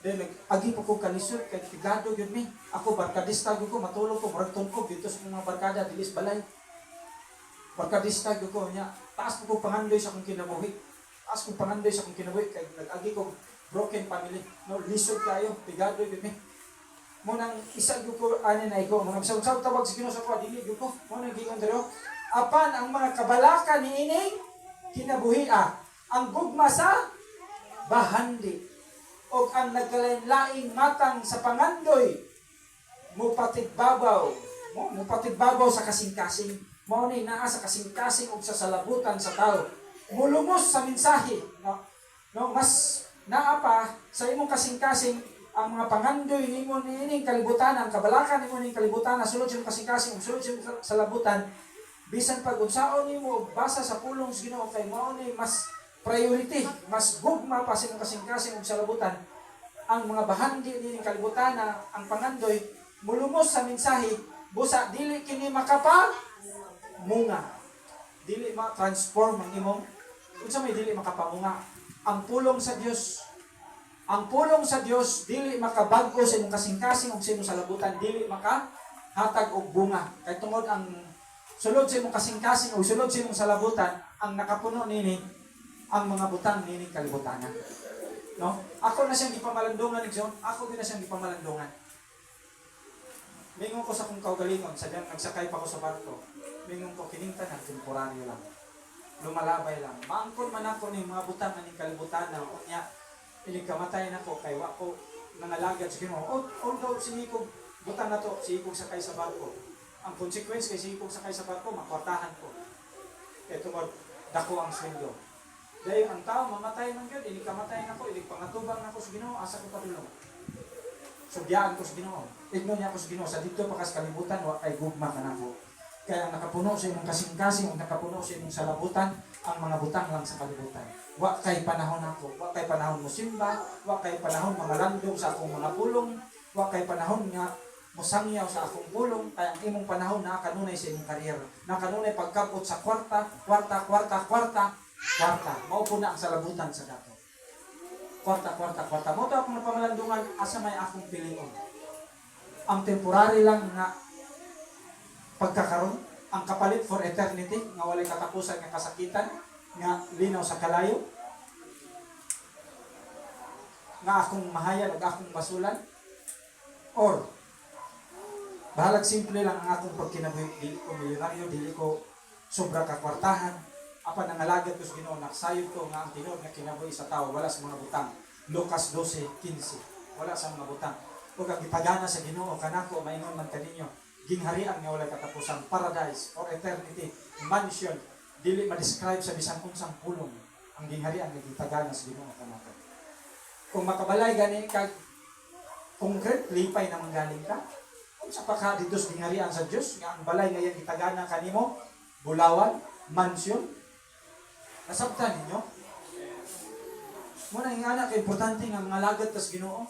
Then agi pa ko kalisod kay tigado gyud mi. Ako barkadista gyud ko matulog ko murag ko dito sa mga barkada dilis balay. Barkadista gyud ko nya. Taas ko pangandoy sa akong kinabuhi. Taas ko pangandoy sa akong kinabuhi kay nag-agi ko broken family. No, lisod kayo, tigado gyud mi. Mo nang isa gyud ko ani na iko, mga bisag tawag sa Ginoo sa ko dili gyud ko. Mo nang gigon dero. Apan ang mga kabalaka ni ining kinabuhia, ang gugma sa bahandi o ang nagkalain-laing matang sa pangandoy mupatigbabaw sa kasing-kasing. Mao ni naa sa kasing-kasing ug sa salabutan sa tao. Mulumos sa mensahe, no mas naa pa sa imong kasing-kasing ang mga pangandoy nimo nining kalibutan, ang kabalakan nimo ning kalibutan, sulod sa kasing-kasing ug sulod sa labutan. Bisan pag unsaon nimo basa sa pulong sa Ginoo kay mao ni mas priority, mas gugma pa sa imong kasing-kasing ug sa labutan. Ang mga bahandi nining kalibutan, ang pangandoy mulumos sa mensahe, busa dili kini makapamunga. Dili ma-transform ang imong unsa may dili makapamunga. Ang pulong sa Dios dili makabag-o sa imong kasing-kasing ug sa imong salabutan, dili makahatag og bunga. Kay tungod ang sulod sa imong kasing-kasing ug sulod sa imong salabutan, ang nakapuno nini ang mga butang nini kalibutanan. No? Ako na siyang gipamalandungan igsoon. Ako gyud na siyang gipamalandungan. Mingon ko sa kong kaugalingon, sadyang nagsakay pa ko sa barko. Mingon ko kining tanan temporaryo lang. Lumalabay lang. Maangkon man ako ning mga butang aning kalibutan na unya inig kamatay nako kay wa ko nangalagad sa Ginoo. Although sinikog butang na to, sikog sakay sa barko. Ang consequence kay sikog sakay sa barko, makwartahan ko. Ito mo dako ang sweldo. Dahil ang tao mamatay man gyud, ini kamatay nako, ini pangatubang nako sa Ginoo, asa ko padulong. Subyaan ko sa Ginoo. Igno niya ko sa Ginoo sa dito pa kas kalibutan wa kay gugma kanako. Kaya ang nakapuno sa imong kasing-kasing, ang nakapuno sa imong salabutan, ang mga butang lang sa kalibutan. Wa kay panahon nako, wa kay panahon mo simba, wa kay panahon mga landong sa akong mga pulong, wa kay panahon nga musangyaw sa akong pulong, kaya ang imong panahon na kanunay sa imong karyera. Na kanunay pagkabot sa kwarta. Maupo na ang salabutan sa dato. Kwarta. Mo to akong napamalandungan, asa may akong pilion. Ang temporary lang nga pagkakaroon, ang kapalit for eternity, nga walay katapusan nga kasakitan, nga linaw sa kalayo, nga akong mahayan o akong basulan, or bahalag simple lang ang akong pagkinabuhi, dili ko milyonaryo, dili ko sobra kakwartahan, apan nangalagad ko sa Ginoo, naksayod ko nga ang tinuod nga kinabuhi sa tao, wala sa mga butang. Lucas 12:15, wala sa mga butang. Ug ang gipagana sa Ginoo kanako, maingon man kaninyo, gingharian nga walay katapusan, paradise or eternity, mansion, dili ma-describe sa bisan unsang pulong ang gingharian nga gipagana sa Ginoo kanako. Kung makabalay gani kag concrete lipay na manggaling ka, unsa pa ka dito sa gingharian sa Dios nga ang balay nga iyang gitagana kanimo, bulawan, mansion, nasabtan ninyo? Muna yung anak, importante nga mga lagad tas Ginoo,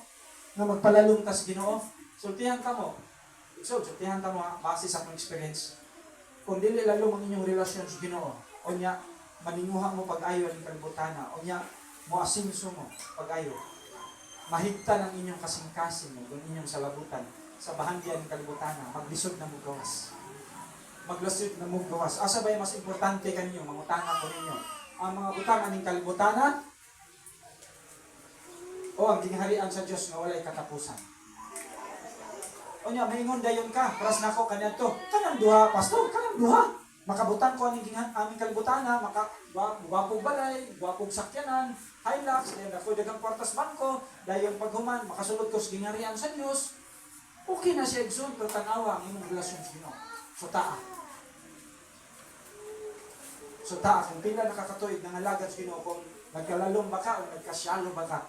nga magpalalong tas Ginoo, sultihan ka mo. Sultihan ka mo ha, base sa akong experience. Kung dili lalo ang inyong relasyon sa Ginoo, o niya, maninguha mo pag-ayo ng kalibutana, o niya, mo asinso mo pag-ayo. Mahigtan ang inyong kasing-kasing mo, kung inyong salabutan, sa bahangyan ng kalibutana, maglisod na mo gawas. Maglisod na mo gawas. Asa ba yung mas importante kanyo, mangutana ko ninyo? Ang mga butang aning kalibutana, o ang gingharian sa Diyos nga walay katapusan. O niya, maingon dayon ka, paras na ako kanyan to. Kanang duha, pastor, kanang duha. Makabutang ko aming kalibutana, guwapog balay, guwapog sakyanan, Hilux, dayon ako dagang kwartas bangko, dayon paghuman, makasulod ko sa gingharian sa Diyos. Okay na siya exon, pero tanawa ang imong relasyon sa Ginoo. So taa, kung pila nakakatuig ng alagad sa Ginoo, kung nagkalalong ba ka o nagkasyalo ba ka,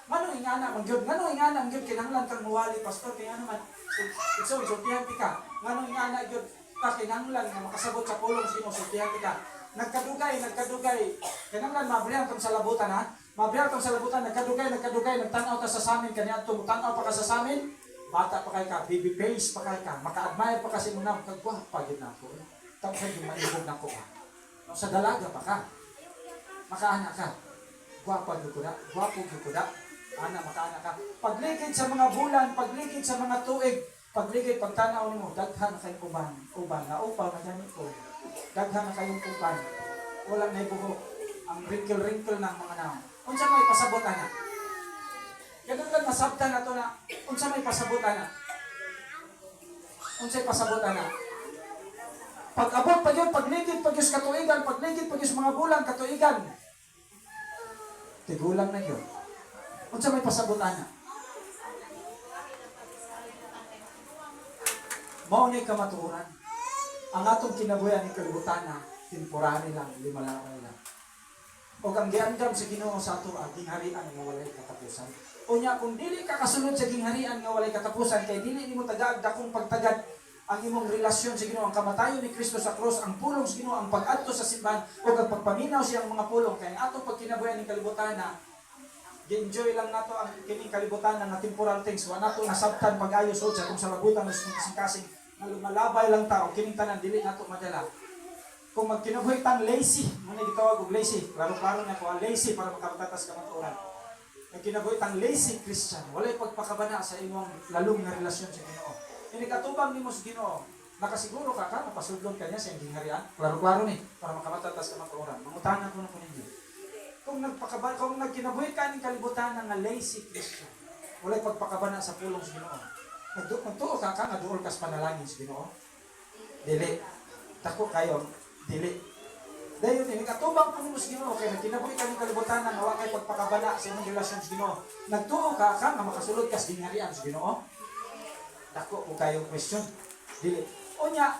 ngano ingana mangyud, kinahanglan kang muwali, pastor, kaya naman, sultihan ka, ngano ingana gyud ta kinahanglan nga makasabot sa pulong sa Ginoo, sultihan ka. Nagkadugay, kinahanglan mabrihan tong salabutan ha, nagkadugay, nagtanaw ta sa samin, kaniya tumutan-aw pa ka sa samin, bata pa kay ka, baby face pa kay ka, maka-admire pa kasi muna, kagwah, pagid na ako. Tapos ay maibog na ko ha. Sa dalaga pa ka, makaanak ka, gwapo gyud ana makaanak ka. Pagligid sa mga bulan, pagligid sa mga tuig, pagtanaw nimo, daghan na kayong uban na upaw na gani ko. Daghan na kayong uban. Wala na ibuhok. Ang wrinkle ng mga naon. Unsa may pasabot ana? Ganun lang masabtan na to na, unsa may pasabot ana? Unsay pasabot ana? Pag-abot pa yun, pagligid pa yun katuigan, pagligid pa yun mga bulan katuigan. Tigulang na yun. Unsa may pasabot ana? Mao ni kamatuoran. Ang atong kinabuhi ni kalibutana, temporary lang, limalaway lang. O ang giandam sa Ginoo sa ato ang gingharian nga walay katapusan. O nya kung dili ka kasunod sa gingharian nga walay katapusan, kay dili nimo tagad dakong pagtagad ang imong relasyon sa Ginoo, ang kamatayon ni Kristo sa krus, ang pulong sa Ginoo, ang pag-adto sa simbahan o ang pagpaminaw siyang mga pulong, kay ang atong pagkinabuhi ni kalibutana, gi-enjoy lang nato ang kining kalibutan nga temporal things, wa nato nasabtan pag-ayos sa kung sa labutan ng kasing lumalabay lang tao, kining tanan dili nato madala. Kung magkinabuhi tang lazy, mo ni gitawag og lazy, klaro-klaro na ko lazy para makatatas ka matuoran. Magkinabuhi tang lazy Christian, walay pagpakabana sa imong lalong nga relasyon sa Ginoo. Ini katubang nimo sa Ginoo, nakasiguro ka napasudlon ka niya sa gingharian, klaro-klaro ni para makatatas ka matuoran. Mangutana ko na ko ninyo. Kung nagkinabuhi ka ning kalibutan nga lazy Christian, walay pagpakabana sa pulong sa Ginoo. Magtuo ka nga duol kas panalangin sa Ginoo. Dili. Tako kayo, dili. Dayon ni katubang po nimo sa Ginoo kay nagkinabuhi ka ning kalibutan nga wa kay pagpakabana sa imong relasyon sa Ginoo. Nagtuo ka nga makasulod ka sa gingharian sa Ginoo. Dako ko kayo question. Dili. Unya,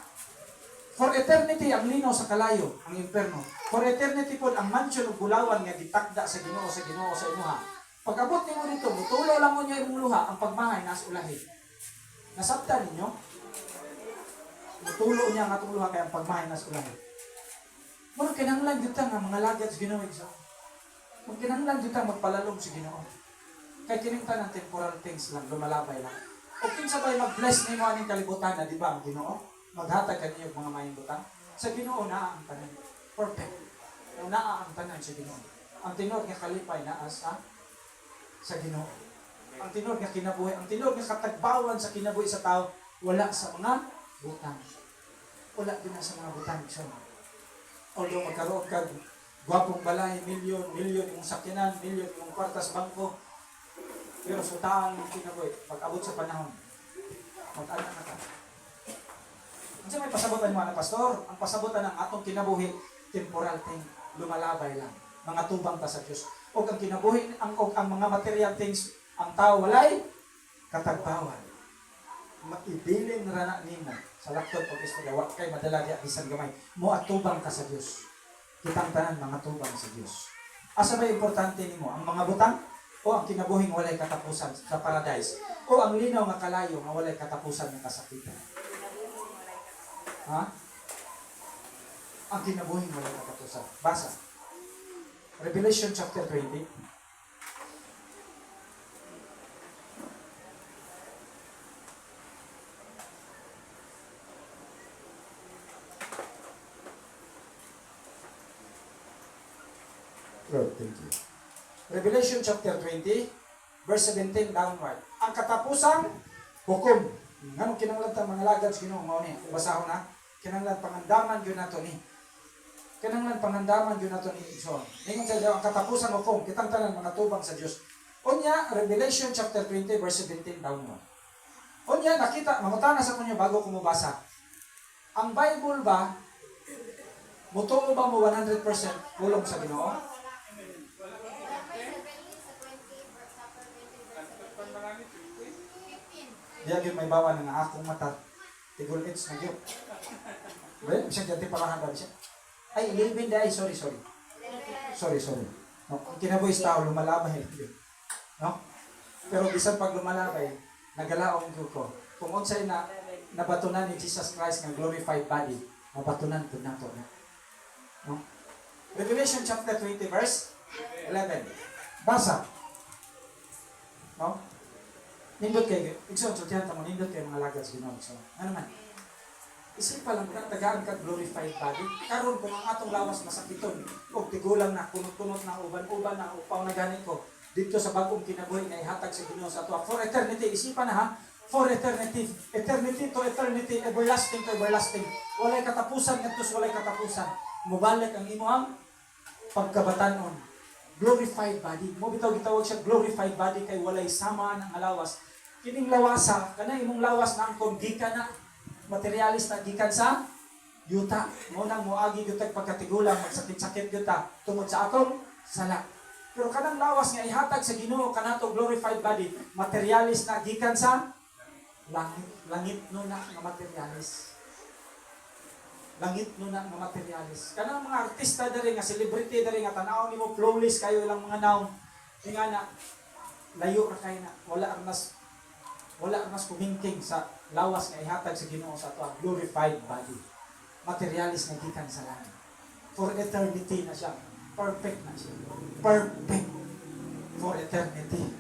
For eternity ang linaw sa kalayo, ang impierno. For eternity pod ang mansion ug gulawan nga gitakda sa Ginoo sa imuha. Pag abot nimo dito, mutulo lang mo niya imong luha ang pagmahay nas ulahi. Nasabtan ninyo? Mutulo niya ang atong luha kay ang pagmahay nas ulahi. Muna kinahanglan gyud ta nga mga lagad sa Ginoo igsoon. Kung kinahanglan gyud ta magpalalom sa Ginoo. Kay kining tanang temporal things lang, lumalabay lang. O kinsa bay mag-bless nimo aning kalibutan na di ba ang Ginoo? Maghatag kaniyo mga mayong butang. Sa Ginoo naa ang tanan. Perfect. Naa ang tanan sa Ginoo. Ang tinod nga kalipay naa sa Ginoo. Ang tinod nga kinabuhi, ang tinod nga katagbawan sa kinabuhi sa tao wala sa mga butang. Wala din sa mga butang siya. Although magkaroon ka gwapong balay, milyon yung sakyanan, milyon yung kwartas bangko, pero sutaan yung kinabuhi, pag abot sa panahon, mag-anak na ka. Kasi may pasabutan mo na pastor, ang pasabutan ng atong kinabuhi, temporal thing, lumalabay lang. Mga tubang ta sa Diyos. O ang kinabuhi, ang mga material things, ang tao walay, katagbawan. Maibilin rana nimo sa laptop o istorya, kay madalagya, bisan gamay, mo atubang ka sa Diyos. Kitang tanan, mga tubang sa Diyos. Asa ba importante nimo? Ang mga butang? O ang kinabuhing walay katapusan sa paradise? O ang linaw nga kalayo nga walay katapusan ng kasakitan? Ha? Ang kinabuhing wala katapusan. Basa. Revelation chapter 20. Lord, thank you. Revelation chapter 20, verse 17 downward. Ang katapusang hukom. Nganong kinanglan ta mga lagad sa Ginoo mao ni basahon na kinanglan pangandaman gyud nato ni. Kinanglan pangandaman gyud nato ni Igsoon. Ningon sa ang katapusan hukom kitang tanan mga tubang sa Dios. Unya Revelation chapter 20 verse 17 downward. Unya nakita mangutana sa kunyo bago ko mobasa. Ang Bible ba mutuo ba mo 100% pulong sa Ginoo? Diya gyud may bawa ng akong mata. Tigol it's na gyud. Well, siya dati parahan ba siya? Ay, 11 day. Sorry. No, ang kinabuhi sa tao, lumalabay. No? Pero bisan pag lumalabay, nagalaong ko. Kung unsay na nabatunan ni Jesus Christ ng glorified body, mabatunan po nato. No? Revelation chapter 20 verse 11. Basa. No? Nindot kayo, igsoon, sultihan tamo, nindot kayo mga lagad sa Ginoo. So, ano man? Isip pa lang na tagaan ka glorified body. Karon kung ang atong lawas masakiton, o tigulang na, kunot-kunot na, uban-uban na, upaw na ganit ko, dito sa bagong kinabuhi na ihatag sa Ginoo sa ato. For eternity, isipan na ha, for eternity, eternity to eternity, everlasting to everlasting. Walay katapusan, nagtos walay katapusan. Mubalik ang imuhang pagkabatanon. Glorified body. Mo bitaw gitawag siya glorified body kay walay sama ng lawas. Kining lawasa, kanang imong lawas na angkon gikan na materialis na gikan sa yuta. Mo nang moagi gyud tag pagkatigulang magsakit-sakit gyud ta tungod sa atong sala. Pero kanang lawas nga ihatag sa Ginoo kanato glorified body, materialis na gikan sa langit. Langit no na nga materialis. Langit no na nga materialis. Kanang mga artista diri nga celebrity diri nga tan-aw nimo flawless kayo lang mga naong nga na layo ra kay na wala mas kumingking sa lawas nga ihatag sa Ginoo sa ato glorified body. Materialis na gikan sa langit. For eternity na siya. Perfect na siya. Perfect. For eternity.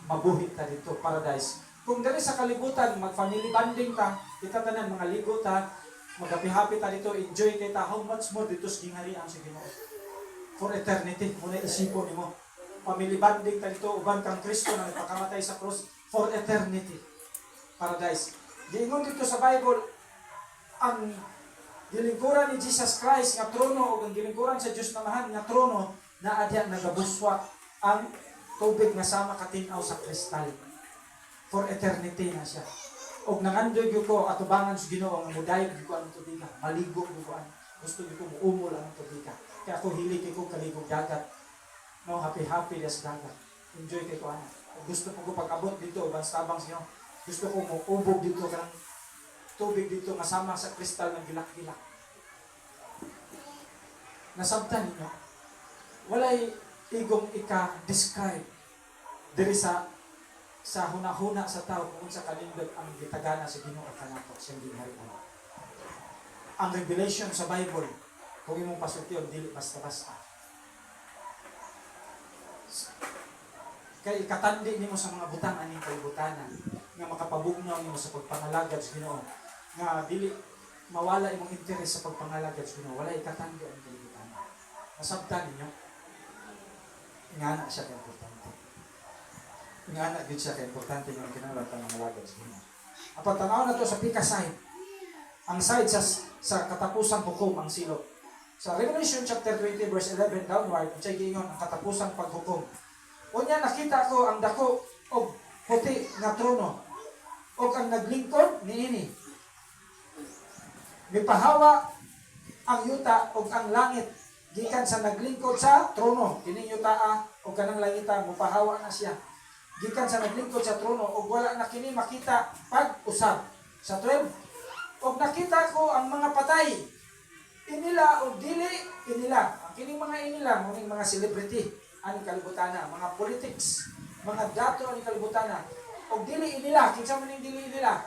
Mabuhi ta dito, paradise. Kung dali sa kalibutan, mag-family bonding ta, kita tanan mga ligo ta, mag-happy-happy ta dito, enjoy kita, how much more dito sa gingharian sa Ginoo. For eternity, muna isipon nimo. Family bonding ta dito, uban kang Kristo na nagpakamatay sa krus, for eternity. Paradise. Giingon dito sa Bible, ang gilingkuran ni Jesus Christ nga trono o ang gilingkuran sa Diyos na mahal nga trono na adya nagabuswa ang tubig nga sama katinaw sa kristal. For eternity na siya. Og nangandoy gyud ko atubangan sa Ginoo nga mudayeg gyud ko ang tubig, maligo gyud ko. Gusto gyud ko muumol ang tubig. Kaya ako hilig ko kaligog dagat. No, happy des dagat. Enjoy kay ko ana. Gusto ko pag-abot dito uban sa tabang siya. Gusto ko mo ubog dito kanang tubig dito nga sama sa kristal ng gilak-gilak. Nasabtan ninyo. Walay igong ika-describe diri sa hunahuna sa tao kung sa kanindot ang gitagana sa Ginoo kanato siyang ginharian. Ang revelation sa Bible, kung imong pasultiyon, dili basta-basta. Kay ikatandi nimo sa mga butang aning kalibutanan nga makapabugnaw nimo sa pagpangalagad sa Ginoo, nga dili mawala imong interes sa pagpangalagad sa Ginoo, wala ikatandi ang kalibutanan. Nasabtan ninyo, ingana siya ka importante. Ingana gyud siya ka importante nga kinahanglan ang malagad sa Ginoo. Apan tanaw na to sa pika side. Ang side sa katapusang hukom ang silot. Sa Revelation chapter 20 verse 11 downward, unsay giingon ang katapusang paghukom. Unya nakita ko ang dako og puti nga trono og ang naglingkod niini. Mipahawa ang yuta og ang langit gikan sa naglingkod sa trono. Kining yuta og kanang langita mupahawa na siya. Gikan sa naglingkod sa trono og wala na kini makita pag-usab. Sa 12, og nakita ko ang mga patay. Inila o dili inila. Ang kining mga inila mo mga celebrity ani kalibutana, mga politics, mga dato ani kalibutana. Og dili inila, kinsa man ning dili inila?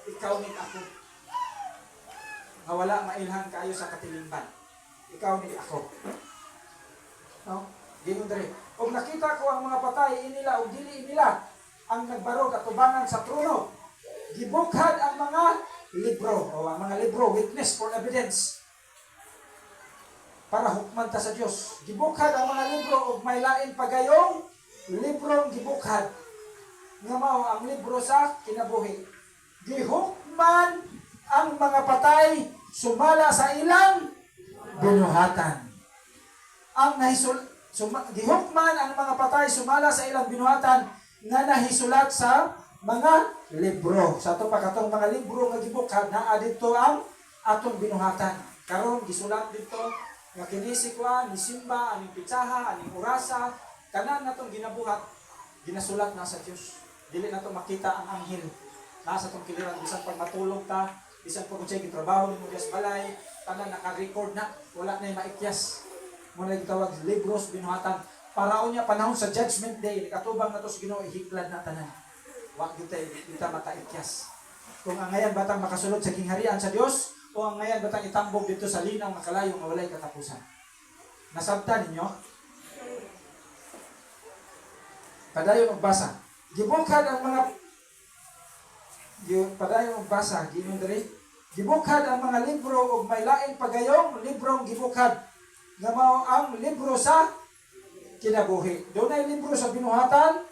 Ikaw ni ako. Nga wala mailhan kayo sa katilingban. Ikaw ni ako. No? Gingon diri. Og nakita ko ang mga patay inila og dili inila ang nagbarog at tubangan sa trono. Gibukhad ang mga libro o ang mga libro, witness for evidence. Para hukman ta sa Dios. Gibukhad ang mga libro og may lain pagayong librong gibukhad. Nga mao ang libro sa kinabuhi. Gihukman ang mga patay sumala sa ilang binuhatan. Ang gihukman ang mga patay sumala sa ilang binuhatan nga nahisulat sa mga libro. Sa ito pa katong mga libro nga gibukhad naa dito ang atong binuhatan. Karon gisulat dito nga kinisi ko ni Simba, aning pitsaha, aning urasa, kanan natong ginabuhat, ginasulat na sa Dios. Dili nato makita ang anghel. Nasa tong kiliran bisan pag matulog ta, bisan pag unsay gitrabaho nimo dias balay, tanan naka-record na, wala na maikyas. Muna gitawag libros binuhatan para unya panahon sa judgment day, katubang nato sa Ginoo ihiklad na tanan. Wa gyud kita makaikyas. Kung ang ngayon batang makasulod sa kingharian sa Dios, o ang ngayon batang itambog dito sa linaw nga kalayo nga walay katapusan. Nasabtan ninyo? Padayon magbasa. Gibukhad ang mga padayon magbasa, ginon diri. Gibukhad ang mga libro og may lain pagayong librong gibukhad. Nga mao ang libro sa kinabuhi. Dunay libro sa binuhatan.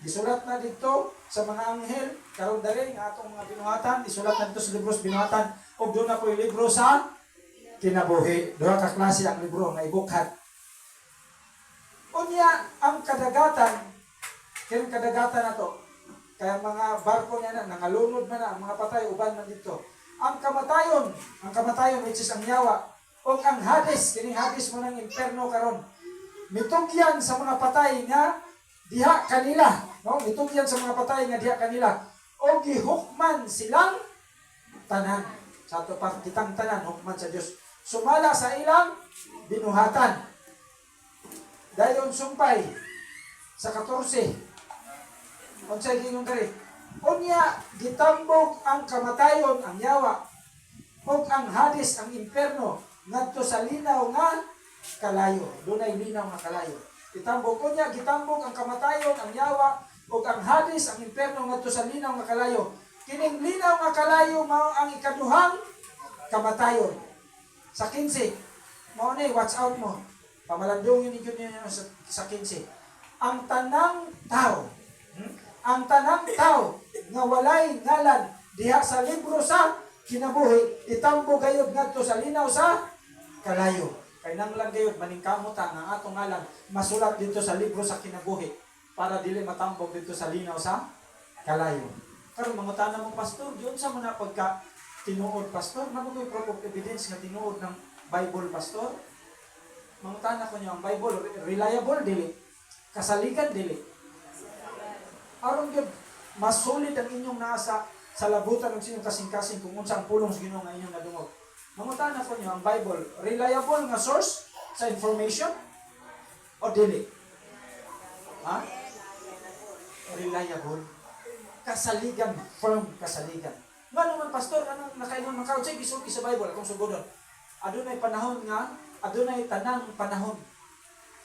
Gisulat na dito sa mga anghel karon dali nga atong mga binuhatan, isulat na dito sa libro sa binuhatan. Og doon na po yung libro sa kinabuhi. Doon ka klase ang libro na ibukhad. Unya, ang kadagatan, kaya kadagatan na to, kaya mga barko niya na, nangalunod na ang mga patay, uban man dito. Ang kamatayon which is ang yawa, o ang Hades, kining Hades mo ng imperno karon. Mitugyan sa mga patay nga diha kanila. No? Mitugyan sa mga patay nga diha kanila. O gihukman silang tanan. Sa ito pang kitang tanan, hukman sa Diyos. Sumala sa ilang binuhatan. Dayon sumpay sa 14. Unsay gingon diri? Unya gitambog ang kamatayon, ang yawa, ug ang Hades, ang imperno, ngadto sa linaw nga kalayo. Dunay linaw nga kalayo. Gitambog gitambog ang kamatayon, ang yawa, ug ang Hades, ang imperno, ngadto sa linaw nga kalayo. Kining linaw nga kalayo mao ang ikaduhang kamatayon. Sa 15, mao ni watch out mo. Pamalandong yun sa 15. Ang tanang tao, nga walay ngalan diha sa libro sa kinabuhi, itambo gayud ngadto sa linaw sa kalayo. Kay nanglan gayud maningkamot ang atong ngalan masulat dito sa libro sa kinabuhi para dili matambog dito sa linaw sa kalayo. Karon mangutana mo pastor, diyon sa mga pagka tinuod pastor, nabugoy proof of evidence nga tinuod ng Bible pastor. Mangutana ko niyo ang Bible reliable dili, kasaligan dili. Aron gyud mas solid ang inyong nasa sa labutan ng sinyong kasing-kasing kung unsa ang pulong sa Ginoo nga inyong nadungog. Mangutan na ko niyo, ang Bible, reliable nga source sa information o dili? Ha? Reliable. Kasaligan, firm kasaligan. Nga naman, pastor, anong nakainon ng kautsay, gisulti sa Bible, akong sugodon. Adunay panahon nga, adunay tanang panahon.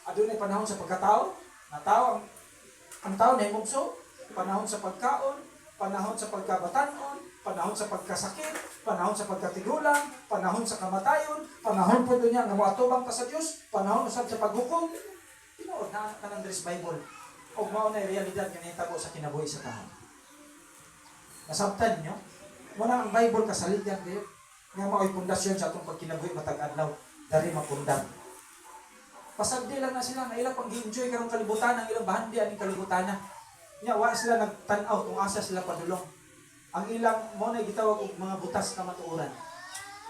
Adunay panahon sa pagkatao, na tao, ang tao na himugso, panahon sa pagkaon, panahon sa pagkabatanon, panahon sa pagkasakit, panahon sa pagkatigulang, panahon sa kamatayon, panahon po niya nga moatubang ka sa Dios, panahon usab sa paghukom. Tinuod na kanang Dres Bible. Og mao na realidad nga nahitabo sa kinabuhi sa tao. Nasabtan niyo? Muna ang Bible kasaligan kayo. Nga mao'y pundasyon sa atong pagkinabuhi matag adlaw, dari mapundang. Pasagdi lang na sila, na ilang pag-enjoy karong kalibutan, ang ilang bahandi aning kalibutan na. Nya wa sila nagtan-aw kung asa sila padulong. Ang ilang mo na gitawag og mga butas na matuoran.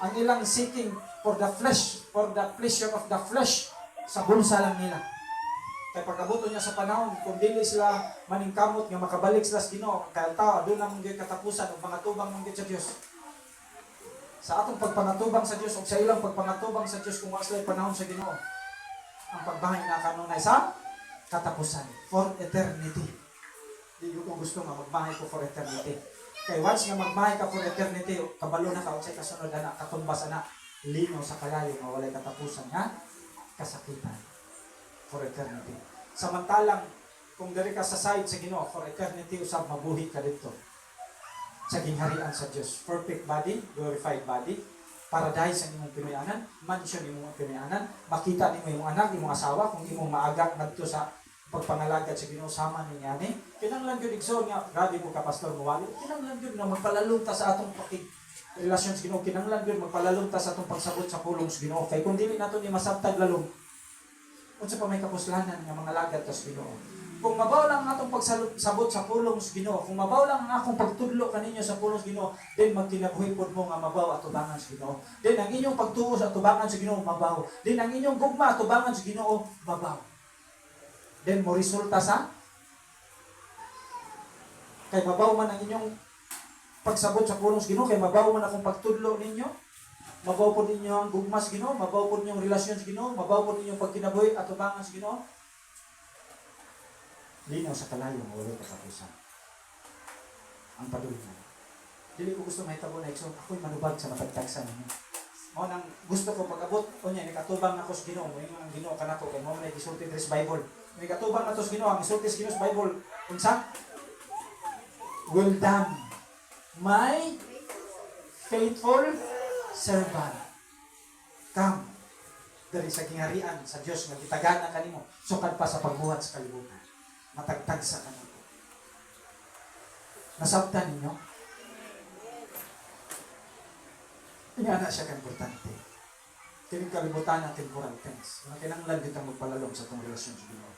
Ang ilang seeking for the flesh, for the pleasure of the flesh, sa bulsa lang nila. Kaya pagkabuto niya sa panahon, kung dili sila maningkamot nga makabalik sila sa Ginoo, kaya tao doon na mong katapusan o pangatubang mong sa Dios. Sa atong pagpangatubang sa Dios o sa ilang pagpangatubang sa Dios kung sila panahon sa Ginoo, ang pagbahay na kanunay sa katapusan for eternity. Di ko gusto nga magbahay ko for eternity. Kaya once nga magbahay ka for eternity, kabalo na ka o sa kasunod na katumbas na linaw sa kalayo nga walay katapusan nga kasakitan for eternity. Samantalang kung diri ka sa side sa Ginoo for eternity, usab mabuhi ka dito sa gingharian sa Dios. Perfect body, glorified body, paradise ang imong pinayanan, mansion imong pinayanan, makita nimo imong anak, imong asawa kung imong maagak ngadto sa pagpangalagad sa Ginoo sama ninyani. Kinahanglan gyud igsoon nga grabe mo ka pastor mawali. Kinahanglan gyud na magpalalong ta sa atong relasyon sa Ginoo. Kinahanglan gyud magpalalong ta sa atong pagsabot sa pulong sa Ginoo. Kay kung dili nato ni masabtag lalong unsa pa may kapuslanan nga mga lagad ta sa Ginoo. Kung mabaw lang ang atong pagsabot sa pulong sa Ginoo, kung mabaw lang ang akong pagtudlo kaninyo sa pulong sa Ginoo, then magkinabuhi pod mo nga mabaw at tubangan sa Ginoo. Then ang inyong pagtuo sa tubangan sa Ginoo mabaw. Then ang inyong gugma at tubangan sa Ginoo mabaw. Then mo resulta sa kay mabaw man ang inyong pagsabot sa pulong sa Ginoo, kay mabaw man akong pagtudlo ninyo. Mabaw po ninyo ang gugma sa Ginoo, mabaw po ninyong relasyon sa Ginoo, mabaw po ninyong pagkinabuhi at tubangan sa Ginoo. Linaw sa kalayo, wala katapusan. Ang padulungan. Dili ko gusto mahitabo na ikso, ako'y manubag sa matagtagsan ninyo. Mao nang gusto ko pag-abot, o niya, nakatubang ako sa Ginoo, mo yung Ginoo ka na to, kaya mo na isulti sa Bible. Nakatubang na to sa Ginoo, ang isulti sa Ginoo sa Bible. Unsa? Well done, my faithful servant. Come, dari sa gingharian sa Dios nga gitagana kanimo sukad pa sa pagbuhat sa kalibutan. Matagtag sa kanimo. Nasabtan ninyo? Ina siya ka importante. Kining kalibutan na temporal things. Mga kinahanglan kita magpalalong sa itong relasyon sa Ginoo.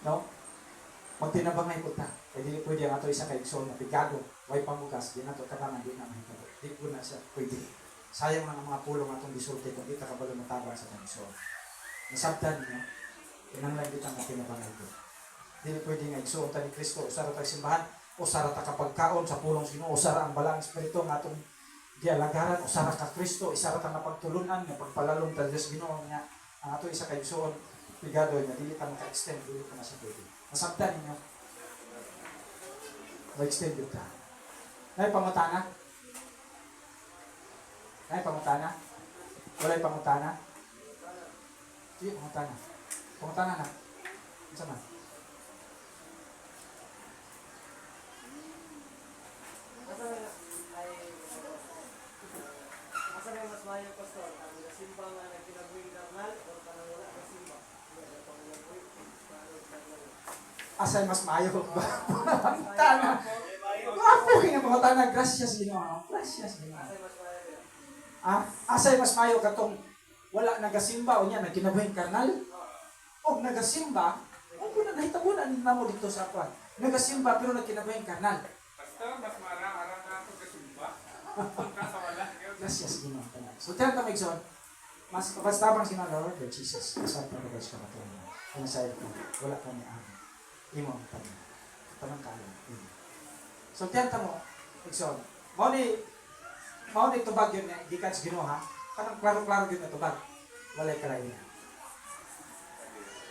No? Magtinabangay ko ta. Kaya di pwede ang ato isa kay Igsoon na pigado. Way pamugas. Di na ito tabangan. Di na mahitabo. Di po na siya pwede. Sayang lang ang mga pulong atong bisulti kung di ta kabalo matabang sa itong Igsoon. Nasabtan niyo, kinahanglan kita magtinabangay ko. Di na pwede nga Igsoon ta ni Kristo. Usara ta simbahan. Usara ta kapagkaon sa pulong sa Ginoo. Usara ang balang espiritu nga atong dialagaran. Usara ka Kristo. Isara ta na pagtulunan. Nga pagpalalong ta Diyos Ginoo nga ang ato isa kay Igsoon. Pigado nga dili ta maka-extend. Dili ta na siya pwede. Nasabtan ninyo. Ma-extend yun ka. Nay pangutana? Nay pangutana? Walay pangutana? Sige, pangutana. Pangutana na. Isa man. Asa may mas mayo pastor? Ang nasimba nga nagkinabuhi normal o kanang wala nasimba? Asay mas maayo ba? Pangutana. Ako kaya pangutana. Gracias Ginoo. Gracias Ginoo. Asa mas mayo? Asay mas maayo katong wala nagasimba o niya nagkinabuhing karnal? O nagasimba, o kung nahitabo na nimo dito sa kwan. Nagasimba pero nagkinabuhing karnal. Pastor, mas marang-arang na ito kasimba. Punta sa wala. Gracias Ginoo. So tell ka Megson, mas kapastabang si Lord Jesus. Asal pa rin ka matulungan. Kung sa iyo, wala ka ni Amen. Imo ang tanong ka. So tell ka mo, Megson, mo ni Mao ni tubag yun nga gikan sa Ginoo ha. Kanang klaro-klaro gyud na tubag. Walay kalainan.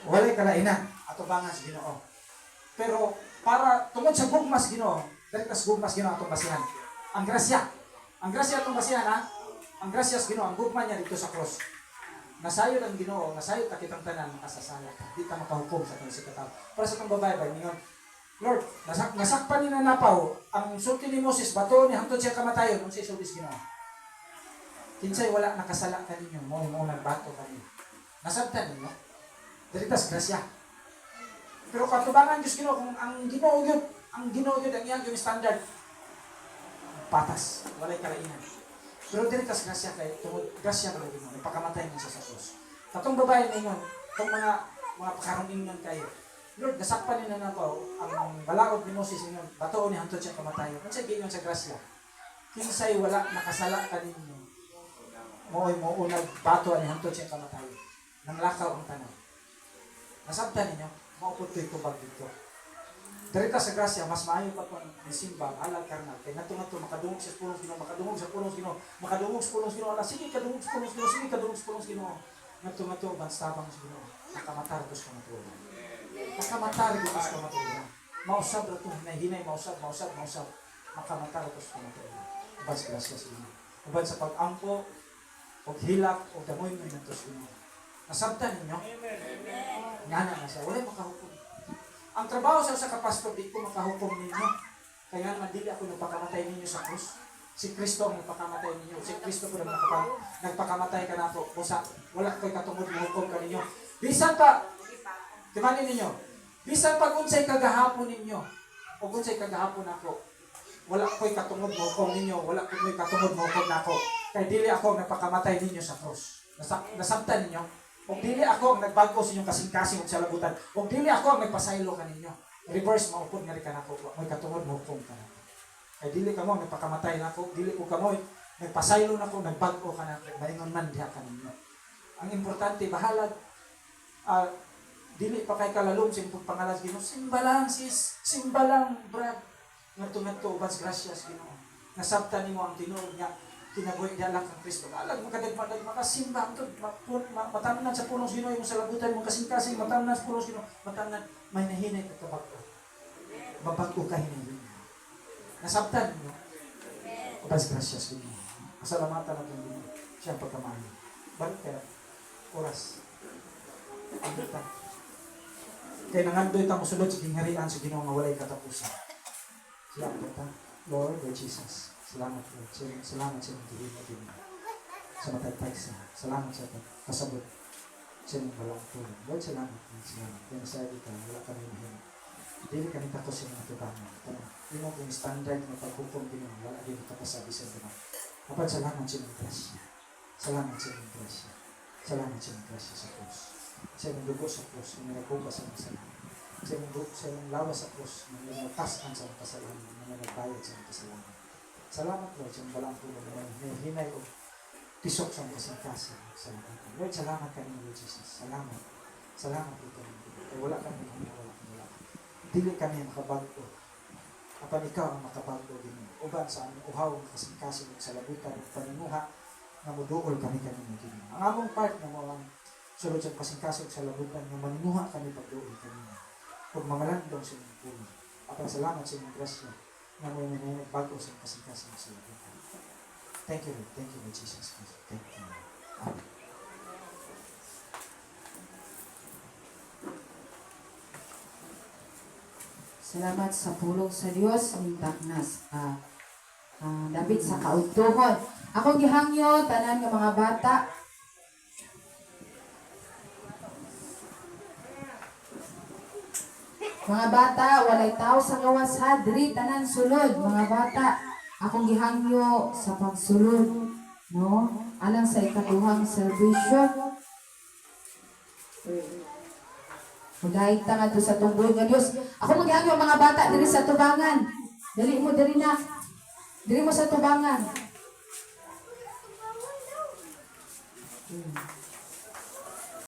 Walay kalainan atubangan sa Ginoo. Pero para tungod sa gugmas Ginoo, dali sa gugmas Ginoo atong basihan. Ang grasya. Ang grasya atong basihan ha. Ang grasya sa Ginoo, ang gugma niya dito sa cross. Nasayod ang Ginoo, nasayod ta kitang tanan makasasala. Di ta makahukom sa kanang sikataw. Para sa tong babae ba ningon, Lord, nasakpan ni na napaw ang sulti ni Moses, bato ni hangtod siya kamatayon, unsay sultis Ginoo. Kinsay wala nakasala kaninyo, mo nagbato kaninyo. Nasabtan ninyo. Diritas grasya. Pero katubangan Diyos Ginoo kung ang Ginoo gyud, ang iyang yung standard patas, walay kalainan. Pero diritas grasya kay tungod grasya kay Ginoo, ipakamatay niya sa krus. Katong babae ningon, tong mga pakarumingon kayo. Lord, nasakpan ni na po ang balaod ni Moses ningon, batoon ni hangtod siya kamatayon. Unsay giingon sa grasya? Kinsay wala nakasala kaninyo, mo'y unag bato ni hangtod siya kamatayon. Nanglakaw ang tanan. Nasabtan ninyo, maupod ko'y tubag dito. Dirita sa grasya, mas maayo pa kung nisimba, alag karnal. Kaya nato makadungog sa pulong Ginoo, makadungog sa pulong Ginoo, makadungog sa pulong Ginoo. Sige, kadungog sa pulong Ginoo, sige, kadungog sa pulong Ginoo. Nato, banstabang sa Ginoo. Nakamatar ko sa matulog. Nakamatar ko sa matulog. Mausab na ito, hinay, mausab. Makamatar ko sa matulog. Ubad sa grasya sa Ginoo. Ubad sa pag-ampo, o hilak, o damoy mo na ito sa Ginoo. Nasabtan ninyo? Ngana na siya. Wala makahukom. Ang trabaho sa kapastor, di ko makahukom ninyo. Kaya naman, dili ako nagpakamatay ninyo sa krus. Si Kristo ang nagpakamatay ninyo. Si Kristo po nagpakamatay ka na ako. Busa, wala ko'y katungod mo hukom ka ninyo. Bisan pa, timanin ninyo, bisan pag unsay kagahapon ninyo, o unsay kagahapon ako, wala ko'y katungod mo hukom ninyo, wala ko'y katungod mo hukom na ako. Kaya dili ako ang nagpakamatay ninyo sa krus. Nasabtan ninyo. Kung dili ako ang nagbago sa inyong kasing-kasing sa labutan, kung dili ako ang nagpasaylo kaninyo, reverse maupod nga rin ka na ako, may katungod mo hukom ka na ako. Kaya dili ka mo, nagpakamatay na ako, dili ko ka mo, nagpasaylo na ako, nagbago ka na ako, malingon man diha ka ninyo. Ang importante, bahalag, dili pa kay kalalong sa impong pangalas Ginoo, simba lang sis, simba lang brad, ngadto ubas gracias Ginoo. Nasabtan nimo ang tinuod niya, kinabuhi niya lang kang Kristo. Alam mo kadagmadag makasimba ito, matamnan sa pulong Ginoo yung sa labutan mo kasing-kasing, matamnan sa pulong Ginoo, matamnan, may nahinay ka kabago. Mabago ka hinay. Nasabtan mo. Ubas gracias Ginoo. Masalamatan natin Ginoo. Siyang pagkamahal. Balik ka, oras. Andita. Kaya nangandoy ta musulod sa gingharian sa Ginoo nga walay katapusan. Salamat ta, Lord Jesus. Salamat Lord. Salamat sa inyong tingin mo din. Sa matagtag sa. Salamat sa kasabot sa inyong balang tulong. Lord, salamat. Salamat. Kaya nasabi ka, wala kami mahin. Dili kami takot sa mga tubangan. Hindi mo kung standard na paghukom din mo, wala din kapasabi sa inyong. Kapag salamat sa inyong grasya. Salamat sa inyong grasya. Salamat sa inyong grasya sa krus. Sa inyong dugo sa krus, yung nagkuba sa mga salamat. Sa inyong lawa sa krus, yung nagtasan sa mga kasalanan, yung nagbayad sa mga kasalanan. Salamat Lord sa balang tulong na may hinay o tisok sa kasing-kasing. Salamat Lord, salamat kami Lord Jesus. Salamat. Salamat Lord kami. Kaya wala kami wala. Dili kami makabago. Apan ikaw ang makabago din. Uban sa aming uhaw ng kasing-kasing sa labutan ng panimuha na muduol kami din. Ang among part na mo ang sulod sa kasing-kasing sa labutan na manimuha kami pagduol kami. Huwag mamalandong sa inyong puno. Apan salamat sa inyong grasya na may bago sa kasing-kasing sa labutan. Thank you Lord Jesus Christ. Thank you. Amen. Salamat sa pulong sa Dios mintak nas David sa kaugtuhon. Ako gihangyo tanan nga mga bata. Mga bata, walay tao sa gawas hadri tanan sulod. Mga bata, akong gihangyo sa pagsulod, no? Alang sa ikaduhang serbisyo. Magahit ta nga to sa tungboy nga Diyos. Ako maghihangyo mga bata diri sa tubangan. Dali mo diri na. Diri mo sa tubangan.